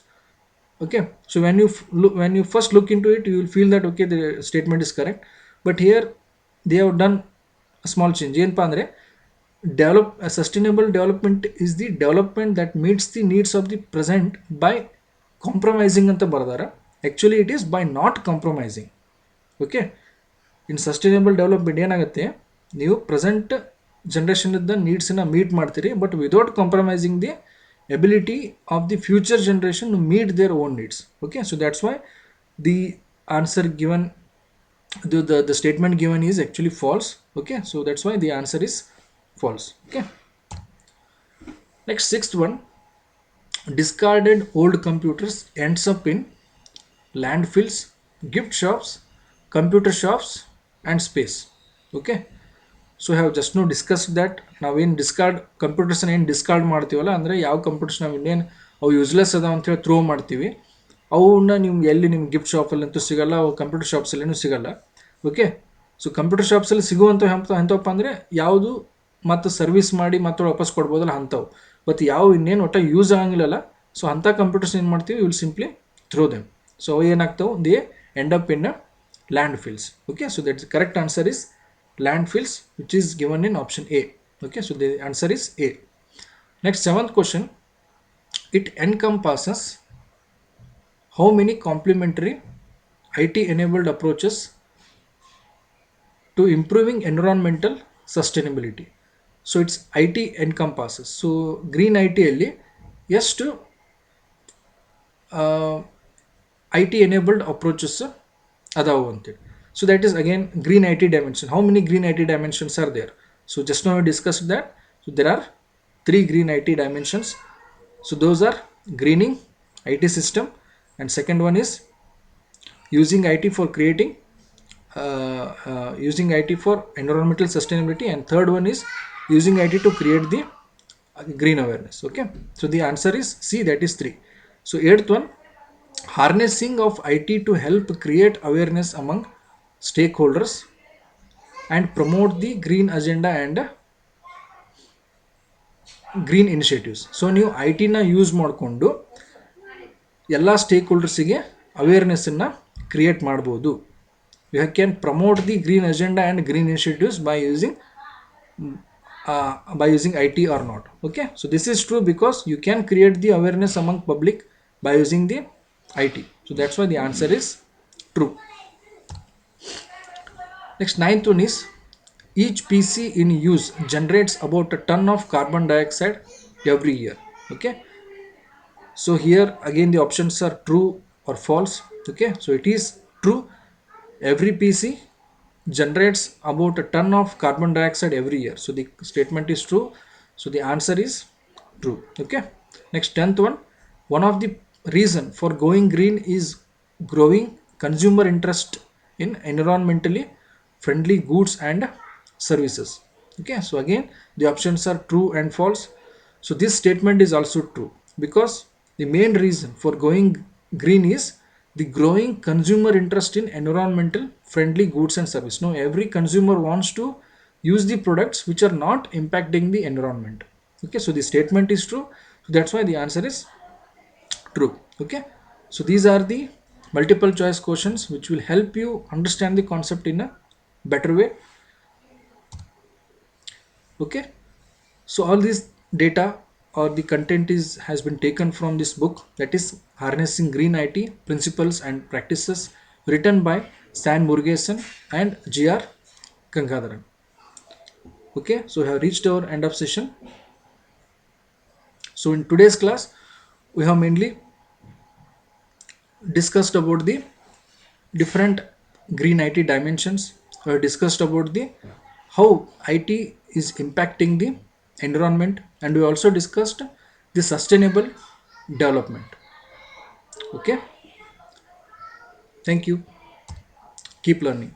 A: Okay, so when you first look into it, you will feel that okay, the statement is correct, but here they have done a small change. ಏನಪ್ಪ ಅಂದರೆ sustainable development is the development that meets the needs of the present by compromising ಅಂತ ಬರ್ದಾರ. Actually it is by not compromising. Okay, in sustainable development ಏನಾಗುತ್ತೆ, ನೀವು present ಜನ್ರೇಷನ್ದ ನೀಡ್ಸನ್ನ meet ಮಾಡ್ತೀರಿ but without compromising the ability of the future generation to meet their own needs. Okay, so that's why the answer given, the statement given is actually false. Okay, so that's why the answer is false. Okay, next, sixth one, discarded old computers ends up in landfills, gift shops, computer shops and space. Okay, so I have just now discussed that ನಾವೇನು ಕಂಪ್ಯೂಟರ್ಸ್ನ ಏನು discard ಮಾಡ್ತೀವಲ್ಲ, ಅಂದರೆ ಯಾವ computers ನಾವು ಇನ್ನೇನು ಅವು useless ಅದಾವ ಅಂತೇಳಿ ಥ್ರೋ ಮಾಡ್ತೀವಿ, ಅವನ್ನ ನಿಮ್ಗೆ ಎಲ್ಲಿ ನಿಮ್ಮ ಗಿಫ್ಟ್ ಶಾಪಲ್ಲಂತೂ ಸಿಗಲ್ಲ, ಅವು ಕಂಪ್ಯೂಟರ್ ಶಾಪ್ಸಲ್ಲೂ ಸಿಗಲ್ಲ. ಓಕೆ, ಸೊ ಕಂಪ್ಯೂಟರ್ ಶಾಪ್ಸಲ್ಲಿ ಸಿಗುವಂಥ ಎಂಥವಪ್ಪ ಅಂದರೆ ಯಾವುದು ಮತ್ತು ಸರ್ವಿಸ್ ಮಾಡಿ ಮತ್ತು ವಾಪಸ್ ಕೊಡ್ಬೋದಲ್ಲ ಅಂಥವು. ಬಟ್ ಯಾವ ಇನ್ನೇನು ಒಟ್ಟು ಯೂಸ್ ಆಗಂಗಿಲ್ಲಲ್ಲ, ಸೊ ಅಂಥ ಕಂಪ್ಯೂಟರ್ಸ್ ಏನು ಮಾಡ್ತೀವಿ, will simply throw them. So ಅವು ಏನಾಗ್ತಾವೆ, they end up in landfills. Okay, so the correct answer is landfills, which is given in option A. Okay, so the answer is A. Next, seventh question, it encompasses how many complementary IT enabled approaches to improving environmental sustainability. So it's IT encompasses. So green IT ಅಲ್ಲಿ ಎಷ್ಟು IT enabled approaches ಅದಾವು ಅಂತೇಳಿ. So that is again green IT dimension. How many green IT dimensions are there? So just now we discussed that. So there are 3 green IT dimensions. So those are greening IT system, and second one is using IT for creating using IT for environmental sustainability, and third one is using IT to create the green awareness. Okay, so the answer is C, that is 3. So eighth one, harnessing of IT to help create awareness among stakeholders and promote the green agenda and green initiatives. ಸೊ ನೀವು IT ನ use ಮಾಡಿಕೊಂಡು ಎಲ್ಲ stake ಹೋಲ್ಡರ್ಸಿಗೆ ಅವೇರ್ನೆಸ್ಸನ್ನು create ಮಾಡ್ಬೋದು. You can promote the green agenda and green initiatives by using IT or not. Okay, so this is true because you can create the awareness among public by using the IT. So that's why the answer is true. Next, ninth one is each PC in use generates about a ton of carbon dioxide every year. Okay, so here again the options are true or false. Okay, so it is true. Every PC generates about a ton of carbon dioxide every year. So the statement is true. So the answer is true. Okay. Next, 10th one. One of the reason for going green is growing consumer interest in environmentally friendly goods and services. Okay. So again, the options are true and false. So this statement is also true because the main reason for going green is the growing consumer interest in environmental friendly goods and service. Now every consumer wants to use the products which are not impacting the environment. Okay, so the statement is true. So that's why the answer is true. Okay, so these are the multiple choice questions which will help you understand the concept in a better way. Okay, so all this data or the content is has been taken from this book, that is Harnessing Green IT Principles and Practices, written by San Murugesan and GR Gangadharan. Okay, so we have reached our end of session. So in today's class we have mainly discussed about the different green IT dimensions. We have discussed about the how IT is impacting the environment, and we also discussed the sustainable development. Okay, thank you. Keep learning.